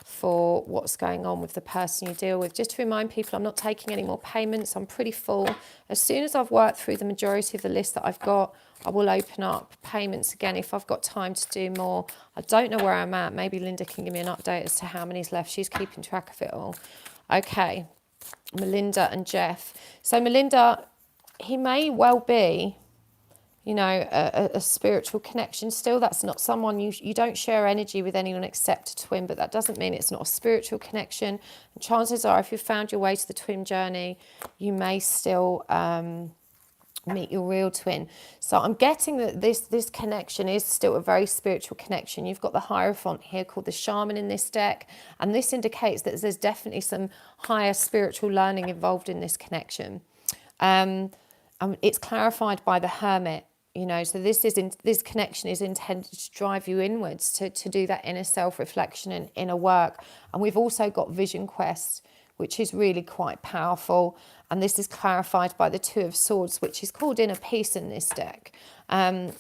for what's going on with the person you deal with. Just to remind people, I'm not taking any more payments. I'm pretty full. As soon as I've worked through the majority of the list that I've got, I will open up payments again if I've got time to do more. I don't know where I'm at. Maybe Linda can give me an update as to how many's left. She's keeping track of it all. Okay, Melinda and Jeff. So Melinda, he may well be, you know, a spiritual connection still. That's not someone you don't share energy with anyone except a twin, but that doesn't mean it's not a spiritual connection. And chances are, if you found your way to the twin journey, you may still meet your real twin. So I'm getting that this connection is still a very spiritual connection. You've got the Hierophant here called the Shaman in this deck, and this indicates that there's definitely some higher spiritual learning involved in this connection. It's clarified by the Hermit. You know, so this connection is intended to drive you inwards, to do that inner self-reflection and inner work. And we've also got Vision Quest, which is really quite powerful. And this is clarified by the Two of Swords, which is called Inner Peace in this deck. But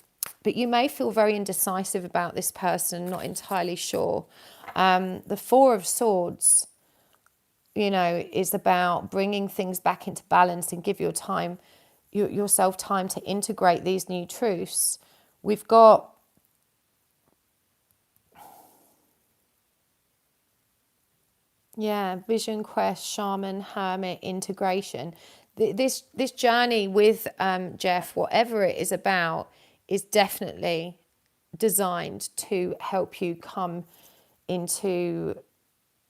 you may feel very indecisive about this person, not entirely sure. The Four of Swords, you know, is about bringing things back into balance and give yourself time to integrate these new truths. We've got Vision Quest, Shaman, Hermit, integration. This journey with Jeff, whatever it is about, is definitely designed to help you come into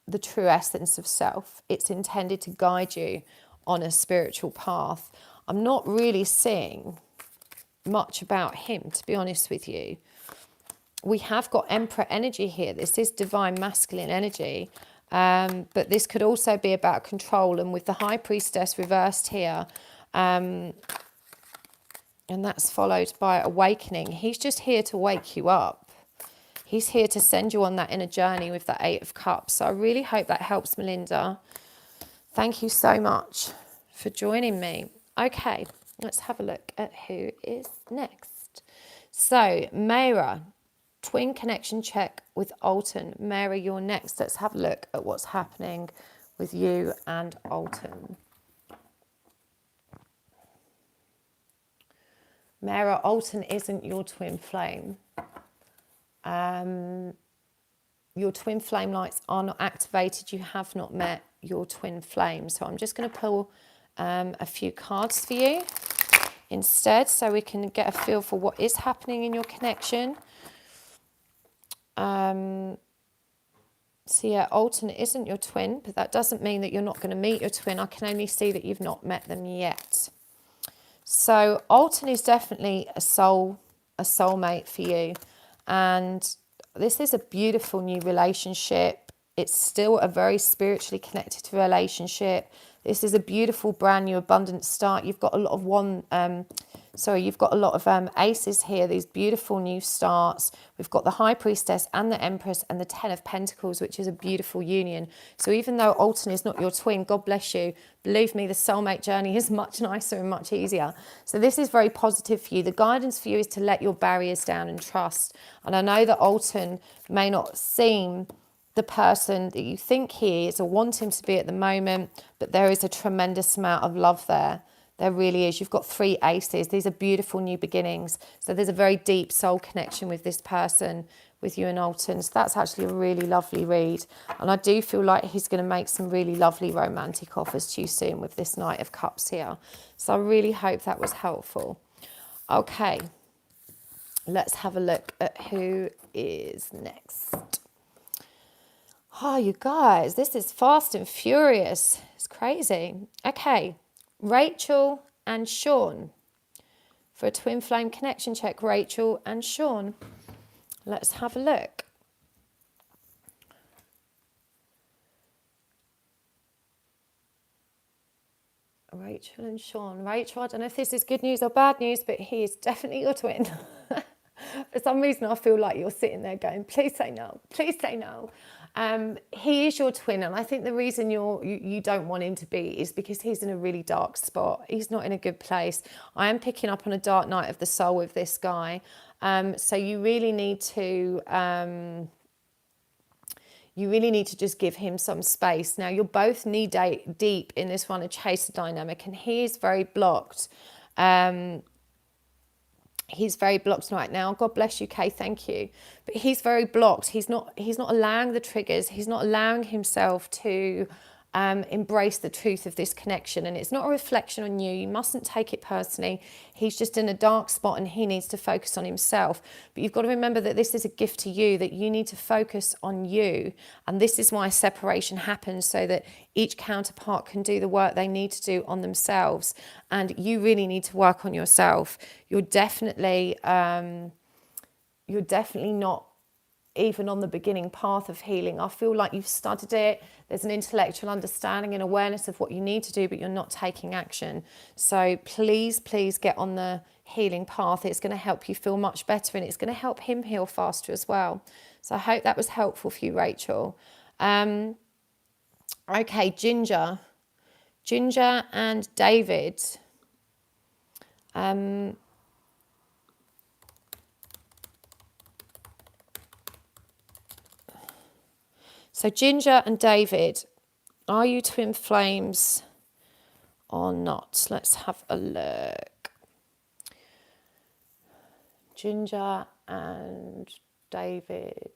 the true essence of self. It's intended to guide you on a spiritual path. I'm not really seeing much about him, to be honest with you. We have got Emperor energy here. This is divine masculine energy. But this could also be about control. And with the High Priestess reversed here, and that's followed by awakening. He's just here to wake you up. He's here to send you on that inner journey with the Eight of Cups. So I really hope that helps, Melinda. Thank you so much for joining me. Okay, let's have a look at who is next. So, Mayra, twin connection check with Alton. Mayra, you're next. Let's have a look at what's happening with you and Alton. Mayra, Alton isn't your twin flame. Your twin flame lights are not activated. You have not met your twin flame. So I'm just going to pull a few cards for you instead so we can get a feel for what is happening in your connection. So yeah, Alton isn't your twin, but that doesn't mean that you're not going to meet your twin. I can only see that you've not met them yet. So Alton is definitely a soulmate for you. And this is a beautiful new relationship. It's still a very spiritually connected relationship. This is a beautiful, brand new, abundant start. You've got a lot of aces here, these beautiful new starts. We've got the High Priestess and the Empress and the Ten of Pentacles, which is a beautiful union. So even though Alton is not your twin, God bless you, believe me, the soulmate journey is much nicer and much easier. So this is very positive for you. The guidance for you is to let your barriers down and trust. And I know that Alton may not seem the person that you think he is or want him to be at the moment, but there is a tremendous amount of love there. There really is. You've got 3 aces. These are beautiful new beginnings. So there's a very deep soul connection with this person, with you and Alton. So that's actually a really lovely read. And I do feel like he's going to make some really lovely romantic offers to you soon with this Knight of Cups here. So I really hope that was helpful. Okay, let's have a look at who is next. Oh, you guys, this is fast and furious. It's crazy. Okay, Rachel and Sean. For a twin flame connection check, Rachel and Sean. Let's have a look. Rachel and Sean. Rachel, I don't know if this is good news or bad news, but he is definitely your twin. For some reason, I feel like you're sitting there going, please say no, please say no. He is your twin, and I think the reason you don't want him to be is because he's in a really dark spot. He's not in a good place. I am picking up on a dark night of the soul with this guy. So you really need to just give him some space. Now, you're both knee deep in this runner chaser dynamic, and he is very blocked. He's very blocked right now. God bless you, Kay. Thank you. But he's very blocked. He's not allowing the triggers. He's not allowing himself to embrace the truth of this connection. And it's not a reflection on you. You mustn't take it personally. He's just in a dark spot and he needs to focus on himself. But you've got to remember that this is a gift to you, that you need to focus on you. And this is why separation happens, so that each counterpart can do the work they need to do on themselves. And you really need to work on yourself. You're definitely not even on the beginning path of healing. I feel like you've studied it. There's an intellectual understanding and awareness of what you need to do, but you're not taking action. So please get on the healing path. It's going to help you feel much better, and it's going to help him heal faster as well. So I hope that was helpful for you, Rachel. Okay, Ginger and David. So Ginger and David, are you twin flames or not? Let's have a look. Ginger and David.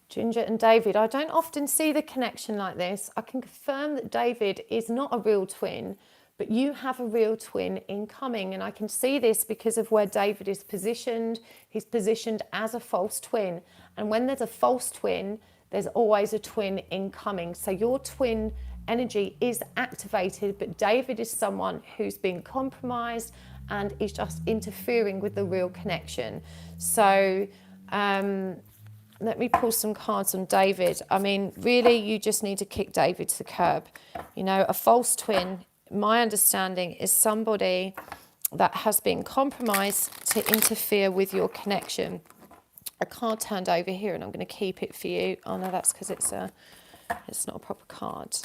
Ginger and David, I don't often see the connection like this. I can confirm that David is not a real twin, but you have a real twin incoming. And I can see this because of where David is positioned. He's positioned as a false twin. And when there's a false twin, there's always a twin incoming. So your twin energy is activated, but David is someone who's been compromised and is just interfering with the real connection. So let me pull some cards on David. I mean, really, you just need to kick David to the curb. You know, a false twin, my understanding, is somebody that has been compromised to interfere with your connection. A card turned over here, and I'm going to keep it for you. Oh no, that's because it's not a proper card.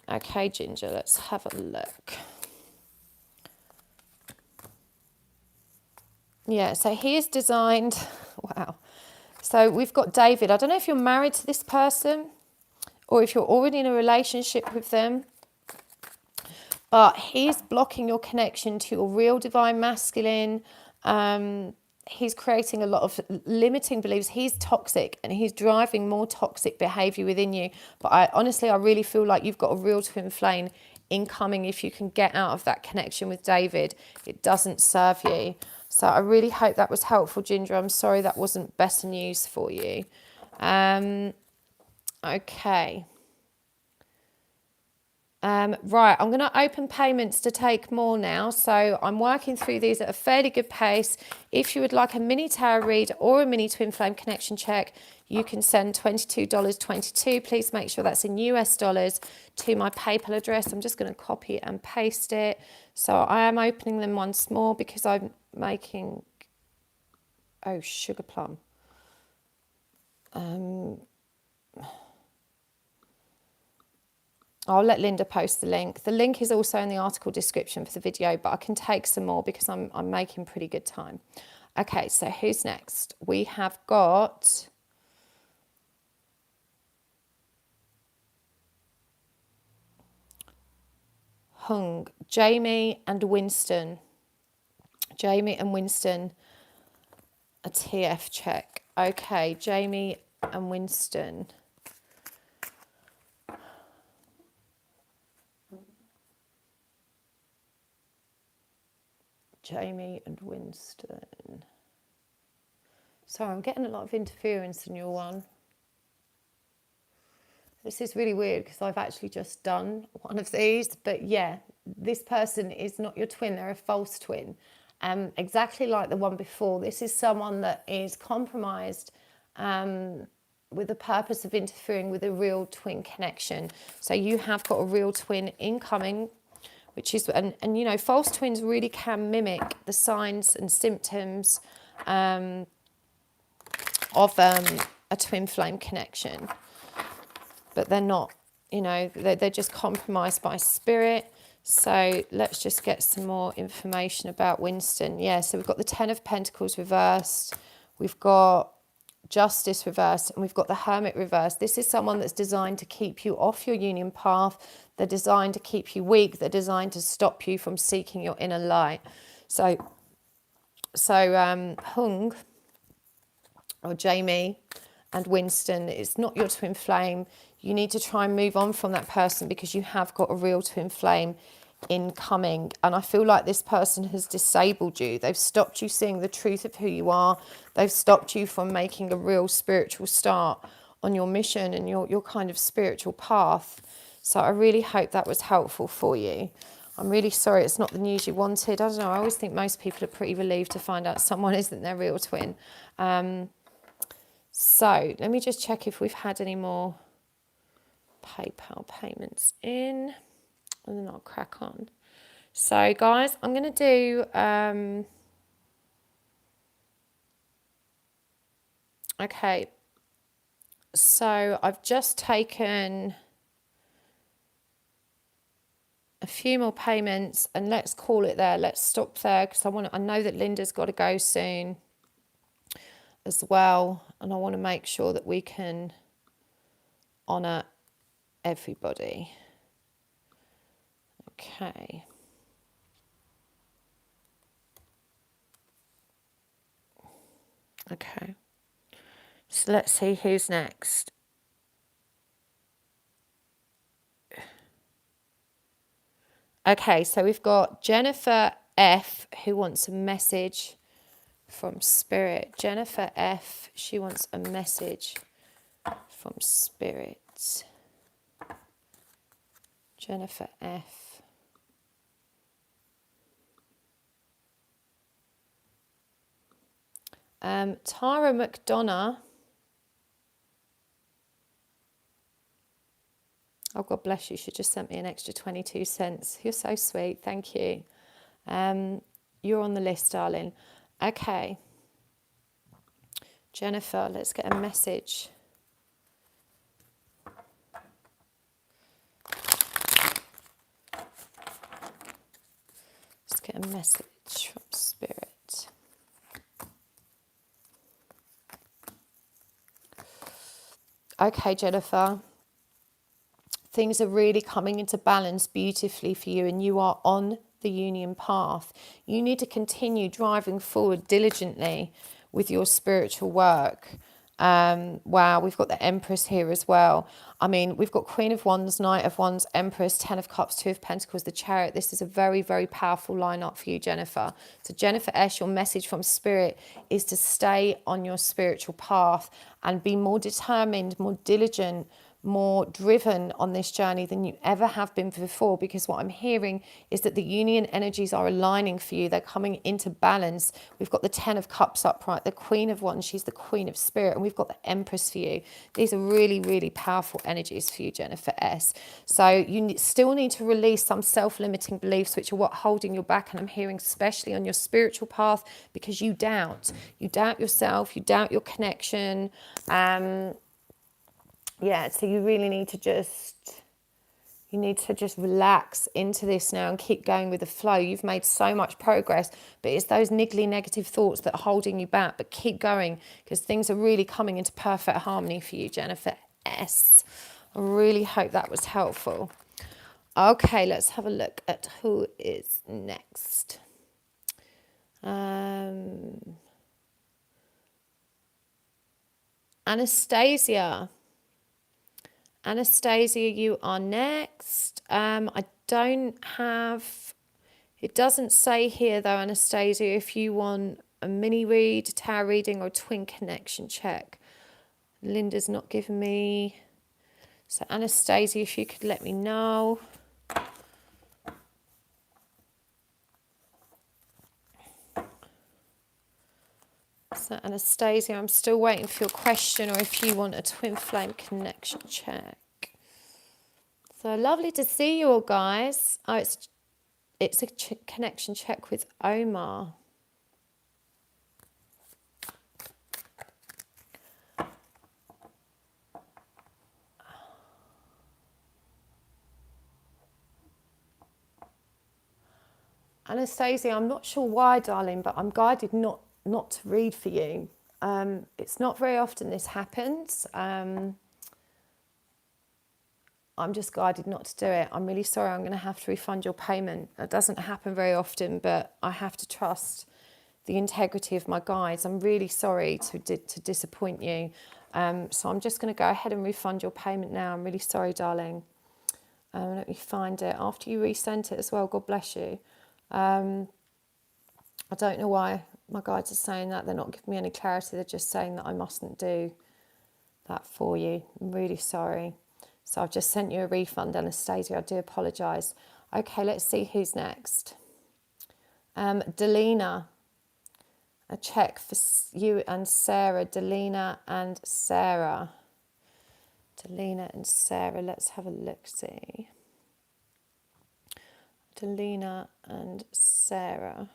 Okay, Ginger, let's have a look. Yeah, so he is designed. Wow. So we've got David. I don't know if you're married to this person or if you're already in a relationship with them, but he's blocking your connection to your real divine masculine. He's creating a lot of limiting beliefs. He's toxic and he's driving more toxic behavior within you. But I really feel like you've got a real twin flame incoming if you can get out of that connection with David. It doesn't serve you. So I really hope that was helpful, Ginger. I'm sorry that wasn't better news for you. Okay. Right, I'm going to open payments to take more now. So I'm working through these at a fairly good pace. If you would like a mini tarot read or a mini twin flame connection check, you can send $22.22. Please make sure that's in US dollars to my PayPal address. I'm just going to copy and paste it. So I am opening them once more because I'm making, oh, sugar plum. I'll let Linda post the link. The link is also in the article description for the video, but I can take some more because I'm making pretty good time. Okay, so who's next? We have got Hung, Jamie and Winston. Jamie and Winston, a TF check. Okay, Jamie and Winston. Jamie and Winston. Sorry, I'm getting a lot of interference in your one. This is really weird because I've actually just done one of these. But yeah, this person is not your twin. They're a false twin. Exactly like the one before. This is someone that is compromised with the purpose of interfering with a real twin connection. So you have got a real twin incoming, which is, and you know, false twins really can mimic the signs and symptoms of a twin flame connection. But they're not, you know, they're just compromised by spirit. So let's just get some more information about Winston. Yeah, so we've got the Ten of Pentacles reversed. We've got Justice reversed, and we've got the Hermit reversed. This is someone that's designed to keep you off your union path. They're designed to keep you weak. They're designed to stop you from seeking your inner light. So Hung or Jamie and Winston, it's not your twin flame. You need to try and move on from that person because you have got a real twin flame incoming. And I feel like this person has disabled you. They've stopped you seeing the truth of who you are. They've stopped you from making a real spiritual start on your mission and your kind of spiritual path. So I really hope that was helpful for you. I'm really sorry it's not the news you wanted. I don't know, I always think most people are pretty relieved to find out someone isn't their real twin. So let me just check if we've had any more PayPal payments in, and then I'll crack on. So guys, I'm going to do okay, so I've just taken a few more payments, and let's call it there. Let's stop there because I know that Linda's got to go soon as well, and I want to make sure that we can honor everybody. Okay. Okay. So let's see who's next. Okay, so we've got Jennifer F, who wants a message from Spirit. Jennifer F, she wants a message from Spirit. Jennifer F. Tara McDonough. Oh, God bless you. She just sent me an extra 22 cents. You're so sweet. Thank you. You're on the list, darling. Okay. Jennifer, let's get a message. Let's get a message from Spirit. Okay, Jennifer. Things are really coming into balance beautifully for you, and you are on the union path. You need to continue driving forward diligently with your spiritual work. Wow, we've got the Empress here as well. I mean, we've got Queen of Wands, Knight of Wands, Empress, Ten of Cups, Two of Pentacles, the Chariot. This is a very, very powerful lineup for you, Jennifer. So Jennifer S., your message from Spirit is to stay on your spiritual path and be more determined, more diligent, more driven on this journey than you ever have been before, because what I'm hearing is that the union energies are aligning for you. They're coming into balance. We've got the Ten of Cups upright, the Queen of Wands, she's the Queen of Spirit, and we've got the Empress for you. These are really, really powerful energies for you, Jennifer S. So you still need to release some self-limiting beliefs which are what holding you back, and I'm hearing especially on your spiritual path, because you doubt yourself, you doubt your connection. Yeah, so you really need to just relax into this now and keep going with the flow. You've made so much progress, but it's those niggly negative thoughts that are holding you back. But keep going, because things are really coming into perfect harmony for you, Jennifer S. I really hope that was helpful. Okay, let's have a look at who is next. Anastasia. Anastasia, you are next. I don't have, it doesn't say here though, Anastasia, if you want a mini read, tarot reading, or a twin connection check. Linda's not given me. So Anastasia, if you could let me know. So Anastasia, I'm still waiting for your question, or if you want a twin flame connection check. So lovely to see you all, guys. Oh, it's a connection check with Omar. Anastasia, I'm not sure why, darling, but I'm guided not to read for you. It's not very often this happens. I'm just guided not to do it. I'm really sorry, I'm going to have to refund your payment. It doesn't happen very often, but I have to trust the integrity of my guides. I'm really sorry to disappoint you. So I'm just going to go ahead and refund your payment now. I'm really sorry, darling. Let me find it. After you resent it as well, God bless you. I don't know why my guides are saying that. They're not giving me any clarity. They're just saying that I mustn't do that for you. I'm really sorry. So I've just sent you a refund, Anastasia. I do apologise. Okay, let's see who's next. Delina. A check for you and Sarah. Delina and Sarah. Delina and Sarah. Let's have a look-see. Delina and Sarah.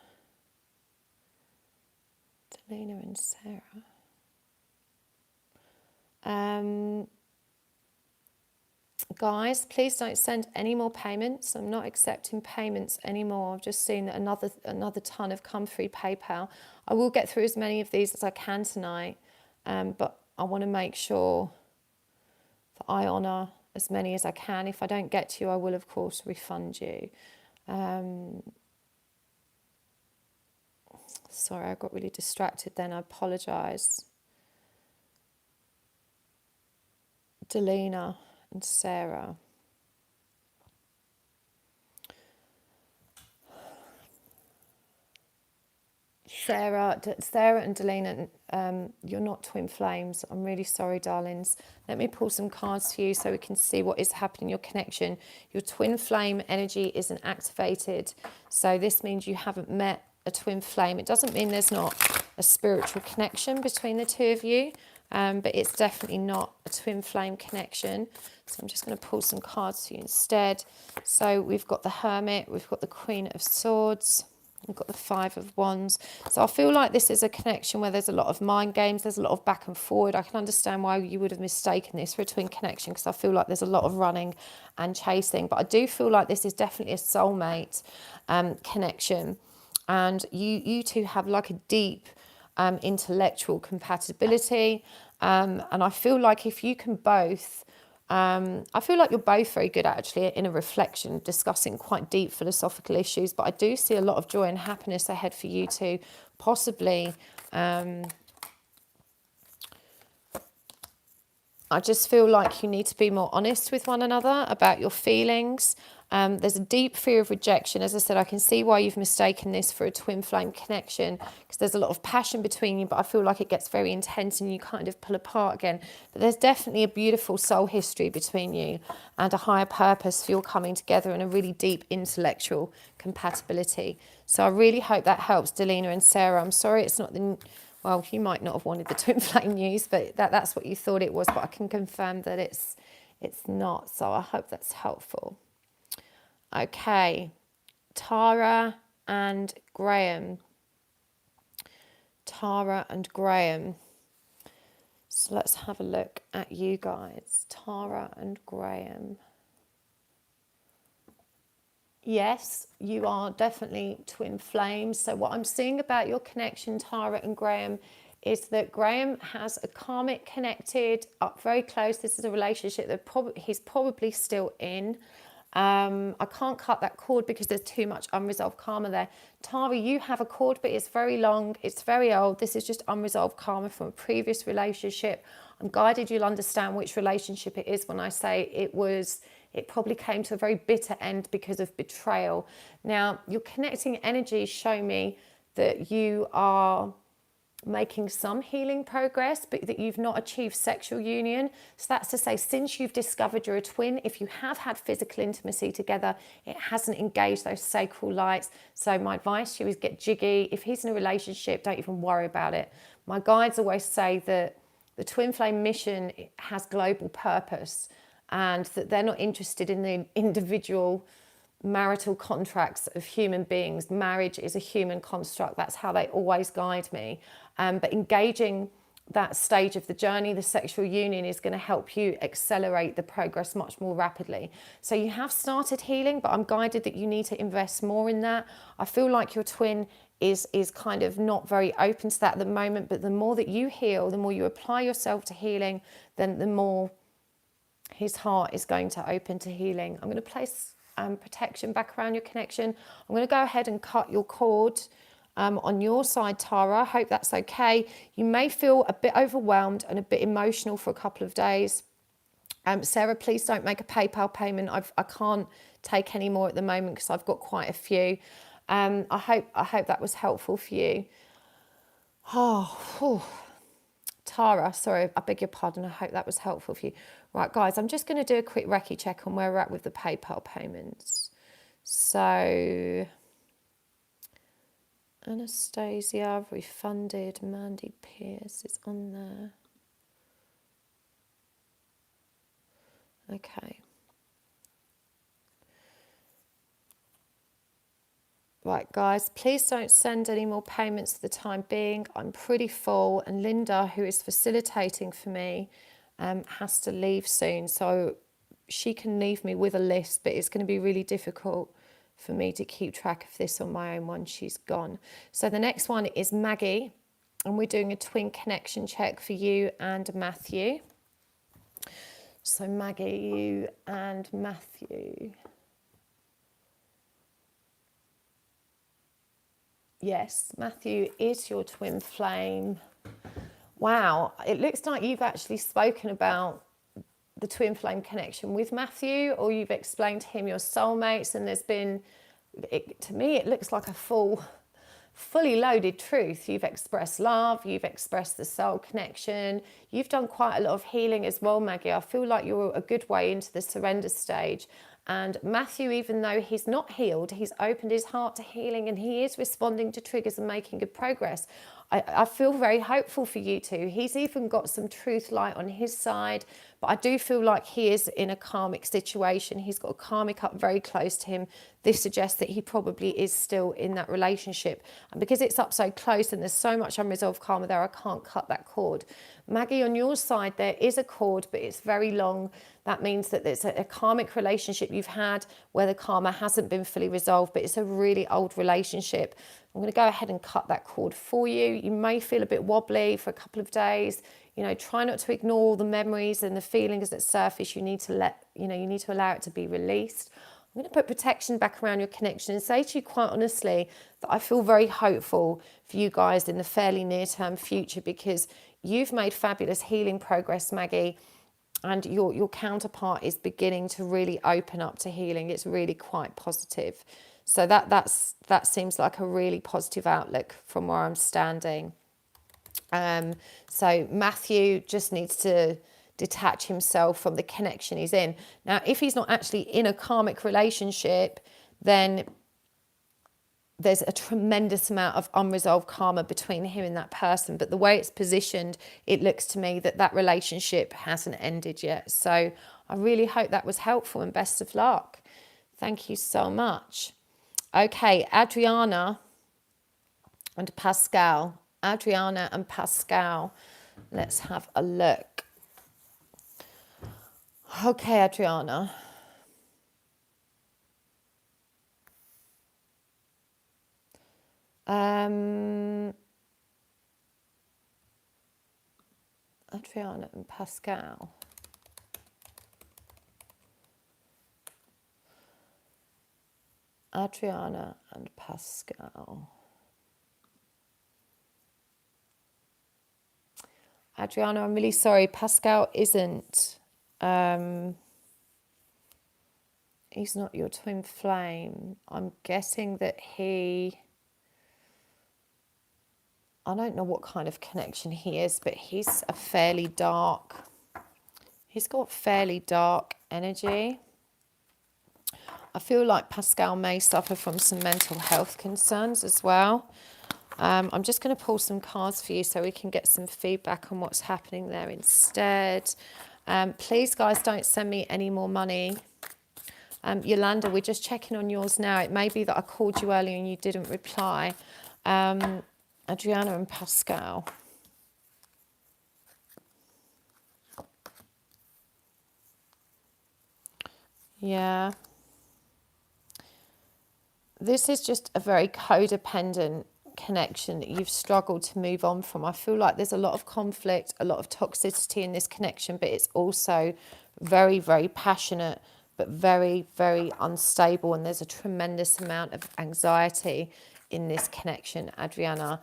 Delina and Sarah. Guys, please don't send any more payments. I'm not accepting payments anymore. I've just seen that another ton have come through PayPal. I will get through as many of these as I can tonight, but I want to make sure that I honour as many as I can. If I don't get to you, I will, of course, refund you. Sorry, I got really distracted then. I apologise. Delina and Sarah. Sarah and Delina, you're not twin flames. I'm really sorry, darlings. Let me pull some cards for you so we can see what is happening in your connection. Your twin flame energy isn't activated. So this means you haven't met a twin flame. It doesn't mean there's not a spiritual connection between the two of you, but it's definitely not a twin flame connection. So I'm just going to pull some cards for you instead. So we've got the Hermit, we've got the Queen of Swords, we've got the Five of Wands. So I feel like this is a connection where there's a lot of mind games, there's a lot of back and forward. I can understand why you would have mistaken this for a twin connection, because I feel like there's a lot of running and chasing. But I do feel like this is definitely a soulmate connection. And you two have like a deep intellectual compatibility. And I feel like if you can both, I feel like you're both very good actually in a reflection, discussing quite deep philosophical issues. But I do see a lot of joy and happiness ahead for you two, possibly. I just feel like you need to be more honest with one another about your feelings. There's a deep fear of rejection. As I said, I can see why you've mistaken this for a twin flame connection, because there's a lot of passion between you, but I feel like it gets very intense and you kind of pull apart again. But there's definitely a beautiful soul history between you and a higher purpose for your coming together and a really deep intellectual compatibility. So I really hope that helps, Delina and Sarah. I'm sorry it's not the... Well, you might not have wanted the twin flame news, but that's what you thought it was. But I can confirm that it's not. So I hope that's helpful. Okay, Tara and Graham. Tara and Graham. So let's have a look at you guys. Tara and Graham. Yes, you are definitely twin flames. So what I'm seeing about your connection, Tara and Graham, is that Graham has a karmic connected up very close. This is a relationship that he's probably still in. I can't cut that cord because there's too much unresolved karma there. Tara, you have a cord, but it's very long. It's very old. This is just unresolved karma from a previous relationship. I'm guided you'll understand which relationship it is when I say it probably came to a very bitter end because of betrayal. Now, your connecting energies show me that you are making some healing progress, but that you've not achieved sexual union. So that's to say, since you've discovered you're a twin, if you have had physical intimacy together, it hasn't engaged those sacral lights. So my advice to you is get jiggy. If he's in a relationship, don't even worry about it. My guides always say that the twin flame mission has global purpose, and that they're not interested in the individual marital contracts of human beings. Marriage is a human construct. That's how they always guide me. But engaging that stage of the journey, the sexual union, is going to help you accelerate the progress much more rapidly. So you have started healing, but I'm guided that you need to invest more in that. I feel like your twin is kind of not very open to that at the moment, but the more that you heal, the more you apply yourself to healing, then the more his heart is going to open to healing. I'm going to place protection back around your connection. I'm going to go ahead and cut your cord on your side, Tara. I hope that's okay. You may feel a bit overwhelmed and a bit emotional for a couple of days. Sarah, please don't make a PayPal payment. I can't take any more at the moment because I've got quite a few. I hope that was helpful for you. Tara, sorry, I beg your pardon. I hope that was helpful for you. Right, guys, I'm just going to do a quick recce check on where we're at with the PayPal payments. So, Anastasia, refunded. Mandy Pierce is on there. Okay. Right, guys, please don't send any more payments for the time being. I'm pretty full, and Linda, who is facilitating for me, has to leave soon. So she can leave me with a list, but it's going to be really difficult for me to keep track of this on my own once she's gone. So the next one is Maggie, and we're doing a twin connection check for you and Matthew. So Maggie, you and Matthew. Yes, Matthew is your twin flame. Wow, it looks like you've actually spoken about the twin flame connection with Matthew, or you've explained to him your soulmates, and there's been, to me, it looks like a fully loaded truth. You've expressed love, you've expressed the soul connection, you've done quite a lot of healing as well, Maggie. I feel like you're a good way into the surrender stage. And Matthew, even though he's not healed, he's opened his heart to healing, and he is responding to triggers and making good progress. I feel very hopeful for you two. He's even got some truth light on his side, but I do feel like he is in a karmic situation. He's got a karmic up very close to him. This suggests that he probably is still in that relationship. And because it's up so close and there's so much unresolved karma there, I can't cut that cord. Maggie, on your side, there is a cord, but it's very long. That means that there's a karmic relationship you've had where the karma hasn't been fully resolved, but it's a really old relationship. I'm going to go ahead and cut that cord for you. You may feel a bit wobbly for a couple of days. You know, try not to ignore all the memories and the feelings that surface. You need to allow it to be released. I'm going to put protection back around your connection and say to you quite honestly that I feel very hopeful for you guys in the fairly near-term future, because you've made fabulous healing progress, Maggie, and your counterpart is beginning to really open up to healing. It's really quite positive. So that seems like a really positive outlook from where I'm standing. So Matthew just needs to detach himself from the connection he's in. Now, if he's not actually in a karmic relationship, then there's a tremendous amount of unresolved karma between him and that person. But the way it's positioned, it looks to me that that relationship hasn't ended yet. So I really hope that was helpful, and best of luck. Thank you so much. Okay, Adriana and Pascal. Adriana and Pascal. Let's have a look. Okay, Adriana. Adriana and Pascal. Adriana and Pascal. Adriana, I'm really sorry. Pascal isn't. He's not your twin flame. I'm guessing that I don't know what kind of connection he is, but he's a fairly dark. He's got fairly dark energy. I feel like Pascal may suffer from some mental health concerns as well. I'm just going to pull some cards for you so we can get some feedback on what's happening there instead. Please, guys, don't send me any more money. Yolanda, we're just checking on yours now. It may be that I called you earlier and you didn't reply. Adriana and Pascal. Yeah. This is just a very codependent connection that you've struggled to move on from. I feel like there's a lot of conflict, a lot of toxicity in this connection, but it's also very, very passionate, but very, very unstable. And there's a tremendous amount of anxiety in this connection, Adriana.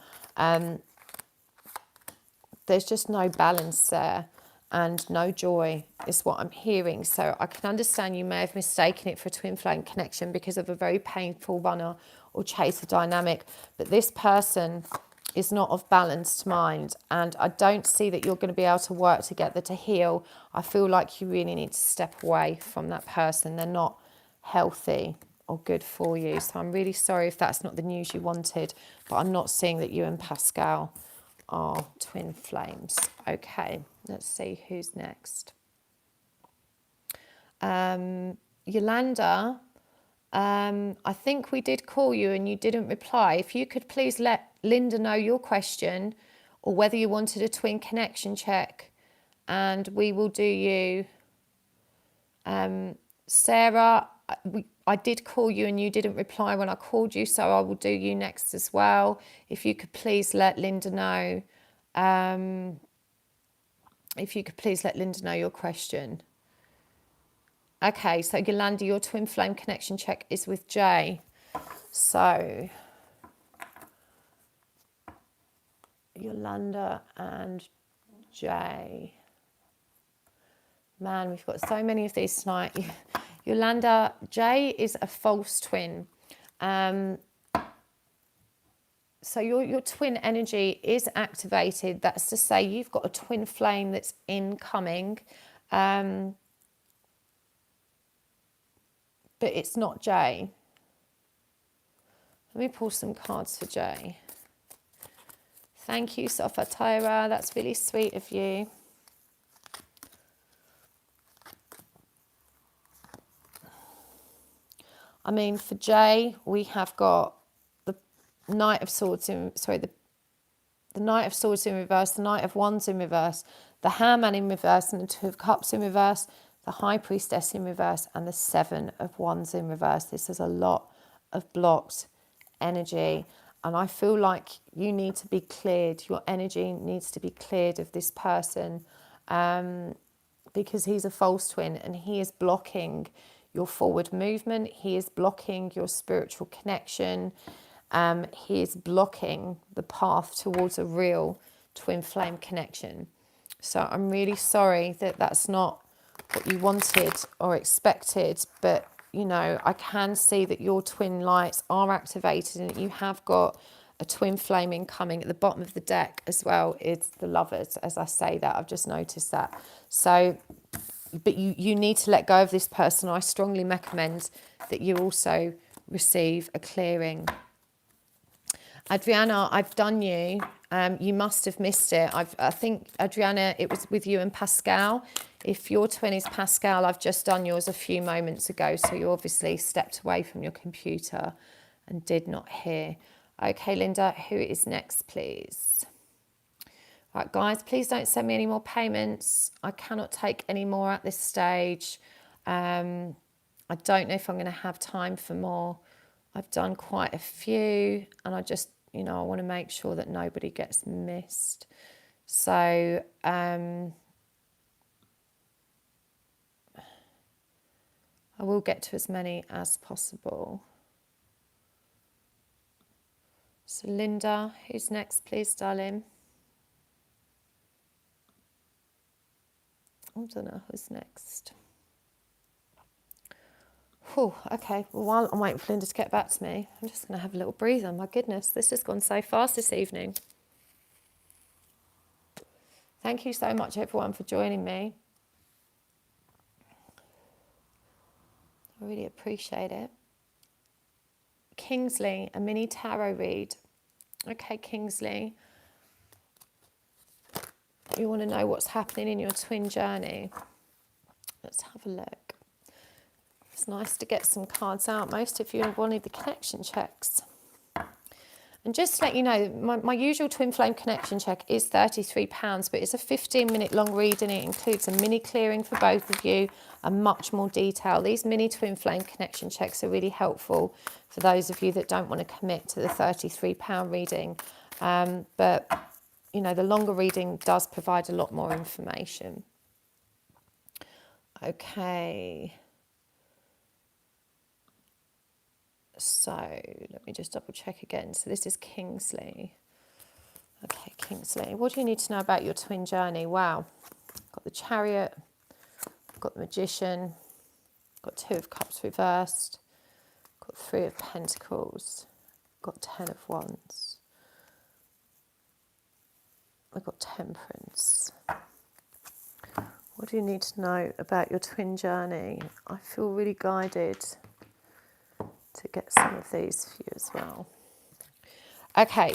There's just no balance there and no joy is what I'm hearing. So I can understand you may have mistaken it for a twin flame connection because of a very painful runner or chaser dynamic. But this person is not of balanced mind, and I don't see that you're going to be able to work together to heal. I feel like you really need to step away from that person. They're not healthy or good for you. So I'm really sorry if that's not the news you wanted, but I'm not seeing that you and Pascal are twin flames. Okay, let's see who's next. Yolanda, I think we did call you and you didn't reply. If you could please let Linda know your question or whether you wanted a twin connection check, and we will do you. Sarah, I did call you and you didn't reply when I called you, so I will do you next as well. If you could please let Linda know. If you could please let Linda know your question. Okay, so Yolanda, your twin flame connection check is with Jay. So Yolanda and Jay. Man, we've got so many of these tonight. Yolanda, Jay is a false twin. So your twin energy is activated. That's to say you've got a twin flame that's incoming. But it's not Jay. Let me pull some cards for Jay. Thank you, Sofatira. That's really sweet of you. I mean, for Jay, we have got the Knight of Swords in, the Knight of Swords in reverse, the Knight of Wands in reverse, the Hangman in reverse, and the Two of Cups in reverse, the High Priestess in reverse, and the Seven of Wands in reverse. This is a lot of blocked energy, and I feel like you need to be cleared. Your energy needs to be cleared of this person, because he's a false twin and he is blocking your forward movement. He is blocking your spiritual connection. He is blocking the path towards a real twin flame connection. So I'm really sorry that that's not what you wanted or expected, but you know, I can see that your twin lights are activated and you have got a twin flame incoming. At the bottom of the deck as well is the Lovers. As I say that, I've just noticed that. So, but you need to let go of this person. I strongly recommend that you also receive a clearing. Adriana, I've done you. You must have missed it. I think, Adriana, it was with you and Pascal. If your twin is Pascal, I've just done yours a few moments ago. So you obviously stepped away from your computer and did not hear. Okay, Linda, who is next, please? Right, guys, please don't send me any more payments. I cannot take any more at this stage. I don't know if I'm going to have time for more. I've done quite a few, and I just, you know, I want to make sure that nobody gets missed. So, I will get to as many as possible. So, Linda, who's next, please, darling? I don't know who's next. Whew, okay, well, while I'm waiting for Linda to get back to me, I'm just going to have a little breather. My goodness, this has gone so fast this evening. Thank you so much, everyone, for joining me. I really appreciate it. Kingsley, a mini tarot read. Okay, Kingsley. You want to know what's happening in your twin journey? Let's have a look. It's nice to get some cards out. Most of you have wanted the connection checks. And just to let you know, my usual twin flame connection check is £33, but it's a 15-minute long reading. It includes a mini clearing for both of you and much more detail. These mini twin flame connection checks are really helpful for those of you that don't want to commit to the £33 reading. But, you know, the longer reading does provide a lot more information. Okay. So let me just double check again. So this is Kingsley. Okay, Kingsley. What do you need to know about your twin journey? Wow. Got the Chariot. Got the Magician. Got 2 of Cups reversed. Got 3 of Pentacles. Got 10 of Wands. I've got Temperance. What do you need to know about your twin journey? I feel really guided to get some of these for you as well. Okay,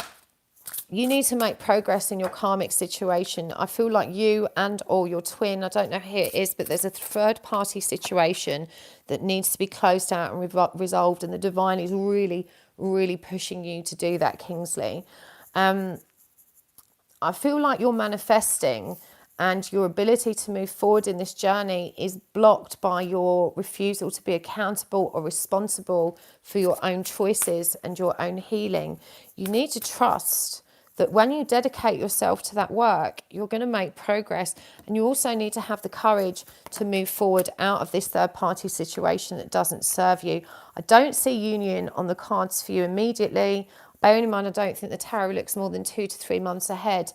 you need to make progress in your karmic situation. I feel like you and or your twin, I don't know who it is, but there's a third party situation that needs to be closed out and resolved, and the divine is really, really pushing you to do that, Kingsley. I feel like you're manifesting and your ability to move forward in this journey is blocked by your refusal to be accountable or responsible for your own choices and your own healing. You need to trust that when you dedicate yourself to that work, you're going to make progress. And you also need to have the courage to move forward out of this third party situation that doesn't serve you. I don't see union on the cards for you immediately. Bearing in mind, I don't think the tarot looks more than 2 to 3 months ahead,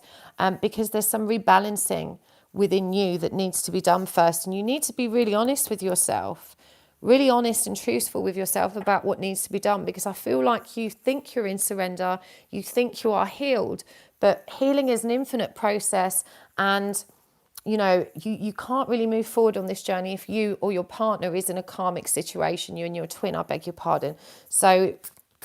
because there's some rebalancing within you that needs to be done first. And you need to be really honest with yourself, really honest and truthful with yourself about what needs to be done, because I feel like you think you're in surrender, you think you are healed, but healing is an infinite process. And you know, you can't really move forward on this journey if you or your partner is in a karmic situation, you and your twin, I beg your pardon. So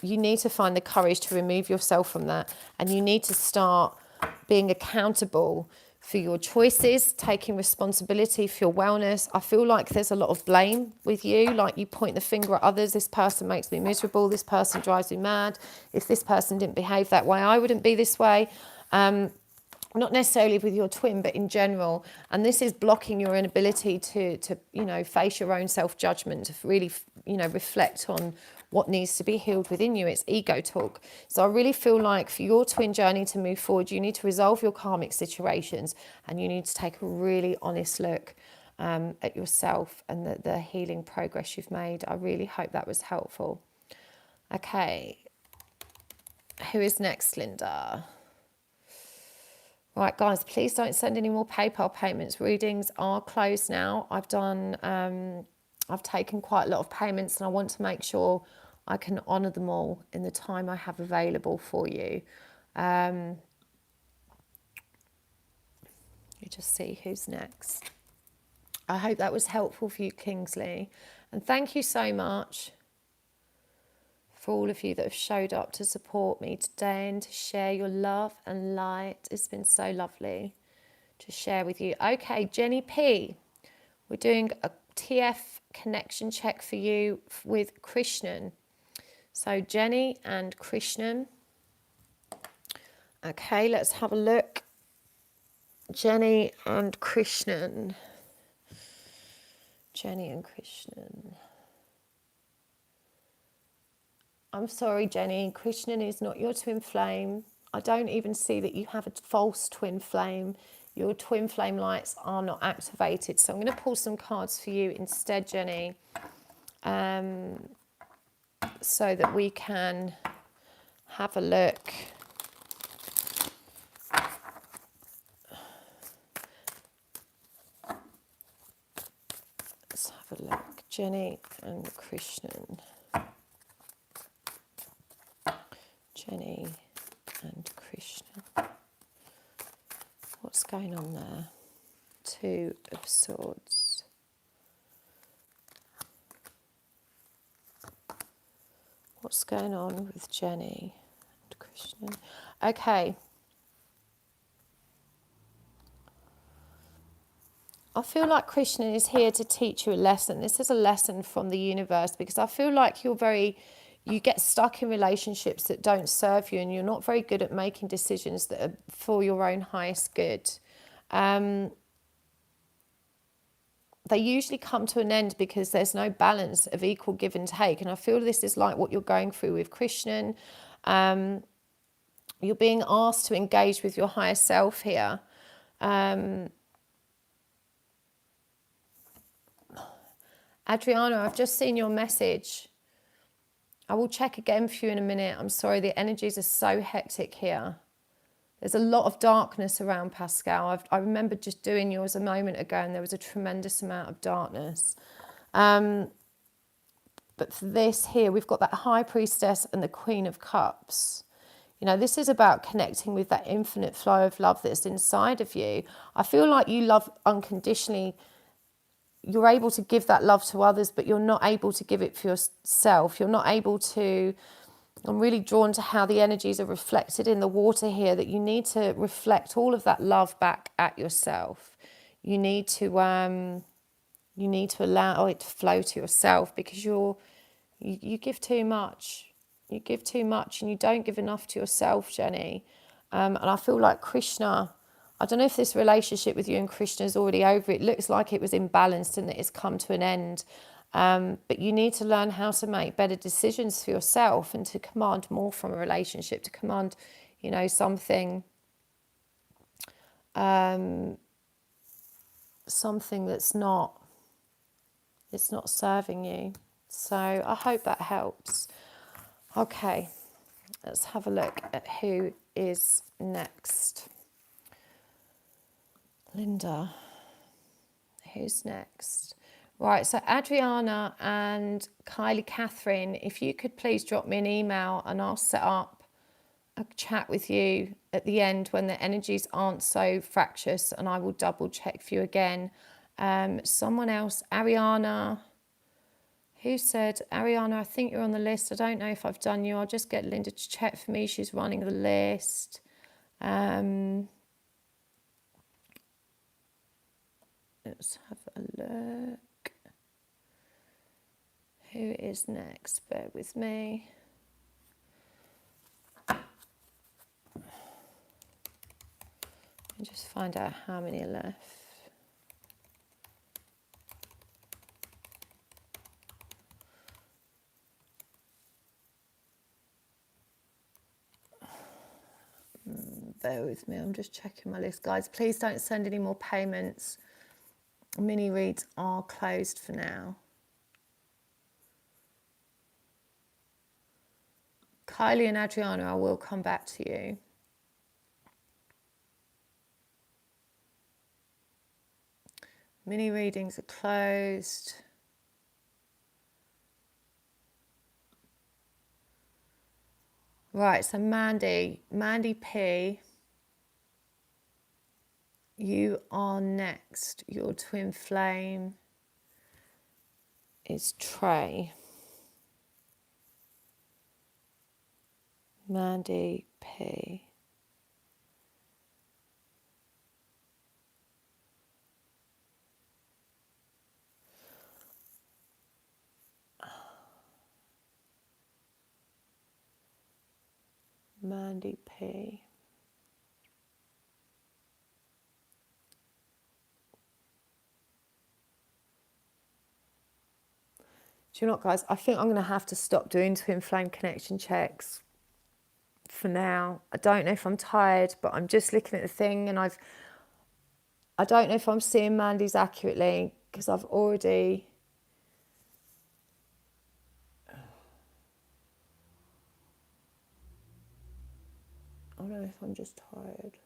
you need to find the courage to remove yourself from that, and you need to start being accountable for your choices, taking responsibility for your wellness. I feel like there's a lot of blame with you, like you point the finger at others. This person makes me miserable. This person drives me mad. If this person didn't behave that way, I wouldn't be this way. Not necessarily with your twin, but in general. And this is blocking your inability to you know, face your own self-judgment, to really, you know, reflect on what needs to be healed within you. It's ego talk. So I really feel like for your twin journey to move forward, you need to resolve your karmic situations, and you need to take a really honest look at yourself and the healing progress you've made. I really hope that was helpful. Okay. Who is next, Linda? Right, guys, please don't send any more PayPal payments. Readings are closed now. I've taken quite a lot of payments, and I want to make sure I can honour them all in the time I have available for you. You just see who's next. I hope that was helpful for you, Kingsley. And thank you so much for all of you that have showed up to support me today and to share your love and light. It's been so lovely to share with you. Okay, Jenny P, we're doing a TF connection check for you with Krishnan. So Jenny and Krishnan. Okay, let's have a look. Jenny and Krishnan. Jenny and Krishnan. I'm sorry, Jenny. Krishnan is not your twin flame. I don't even see that you have a false twin flame. Your twin flame lights are not activated. So I'm going to pull some cards for you instead, Jenny, so that we can have a look. Let's have a look. Jenny and Krishnan. Jenny and Krishnan. What's going on there? 2 of Swords. What's going on with Jenny and Krishnan? Krishna. Okay. I feel like Krishna is here to teach you a lesson. This is a lesson from the universe, because I feel like you get stuck in relationships that don't serve you, and you're not very good at making decisions that are for your own highest good. They usually come to an end because there's no balance of equal give and take. And I feel this is like what you're going through with Krishna. You're being asked to engage with your higher self here. Adriana, I've just seen your message. I will check again for you in a minute. I'm sorry, the energies are so hectic here. There's a lot of darkness around, Pascal. I remember just doing yours a moment ago, and there was a tremendous amount of darkness. But for this here, we've got that High Priestess and the Queen of Cups. You know, this is about connecting with that infinite flow of love that's inside of you. I feel like you love unconditionally. You're able to give that love to others, but you're not able to give it for yourself. You're not able to... I'm really drawn to how the energies are reflected in the water here, that you need to reflect all of that love back at yourself. You need to allow it to flow to yourself, because you give too much. You give too much and you don't give enough to yourself, Jenny. And I feel like Krishna, I don't know if this relationship with you and Krishna is already over. It looks like it was imbalanced and that it's come to an end. But you need to learn how to make better decisions for yourself and to command more from a relationship, to command, something that's not serving you. So I hope that helps. Okay, let's have a look at who is next. Linda, who's next? Right, so Adriana and Kylie Catherine, if you could please drop me an email and I'll set up a chat with you at the end when the energies aren't so fractious, and I will double check for you again. Someone else, Ariana, who said, Ariana, I think you're on the list. I don't know if I've done you. I'll just get Linda to check for me. She's running the list. Let's have a look. Who is next? Bear with me. Let me just find out how many are left. Bear with me, I'm just checking my list. Guys, please don't send any more payments. Mini reads are closed for now. Kylie and Adriana, I will come back to you. Mini readings are closed. Right, so Mandy P, you are next. Your twin flame is Trey. Mandy P. Mandy P. Do you know what, guys? I think I'm going to have to stop doing twin flame connection checks for now. I don't know if I'm tired, but I'm just looking at the thing, and I don't know if I'm seeing Mandy's accurately, because I've already... I don't know if I'm just tired.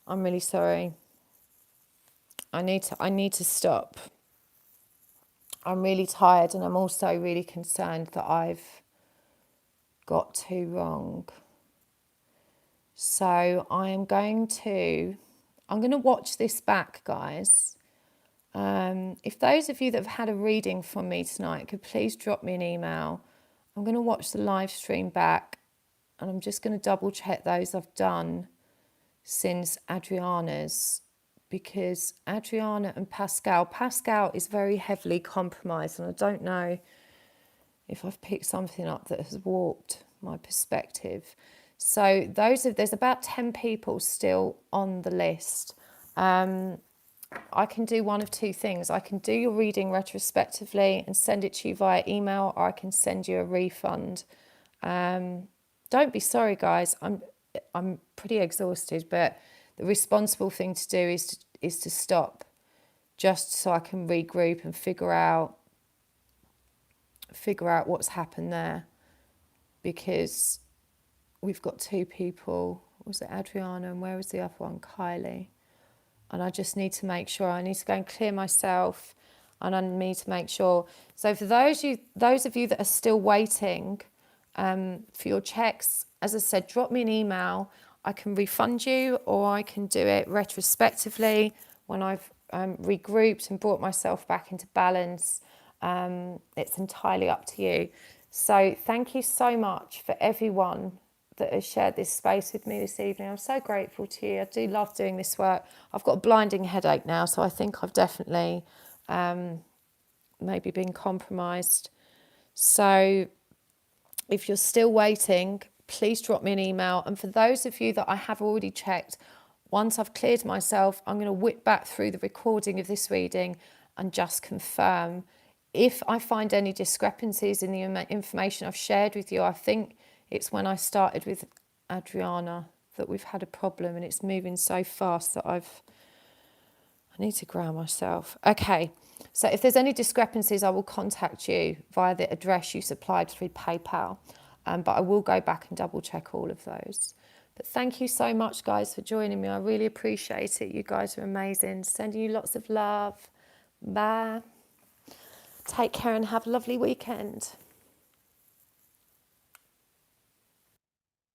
I'm really sorry. I need to stop. I'm really tired, and I'm also really concerned that I've got too wrong. So I'm going to watch this back, guys. If those of you that have had a reading from me tonight could please drop me an email. I'm going to watch the live stream back, and I'm just going to double check those I've done since Adriana's, because Adriana and Pascal is very heavily compromised, and I don't know if I've picked something up that has warped my perspective. So there's about 10 people still on the list. I can do one of two things. I can do your reading retrospectively and send it to you via email, or I can send you a refund. Don't be sorry, guys. I'm pretty exhausted, but the responsible thing to do is to stop, just so I can regroup and figure out what's happened there, because we've got two people. Was it Adriana, and where was the other one? Kailyn. And I just need to make sure. I need to go and clear myself, and I need to make sure. So for those of you that are still waiting for your checks, as I said, drop me an email. I can refund you, or I can do it retrospectively when I've regrouped and brought myself back into balance. It's entirely up to you. So thank you so much for everyone that has shared this space with me this evening. I'm so grateful to you. I do love doing this work. I've got a blinding headache now, so I think I've definitely maybe been compromised. So if you're still waiting, please drop me an email. And for those of you that I have already checked, once I've cleared myself, I'm going to whip back through the recording of this reading and just confirm. If I find any discrepancies in the information I've shared with you, I think it's when I started with Adriana that we've had a problem, and it's moving so fast that I need to ground myself. Okay, so if there's any discrepancies, I will contact you via the address you supplied through PayPal, but I will go back and double check all of those. But thank you so much, guys, for joining me. I really appreciate it. You guys are amazing. Sending you lots of love. Bye. Take care and have a lovely weekend.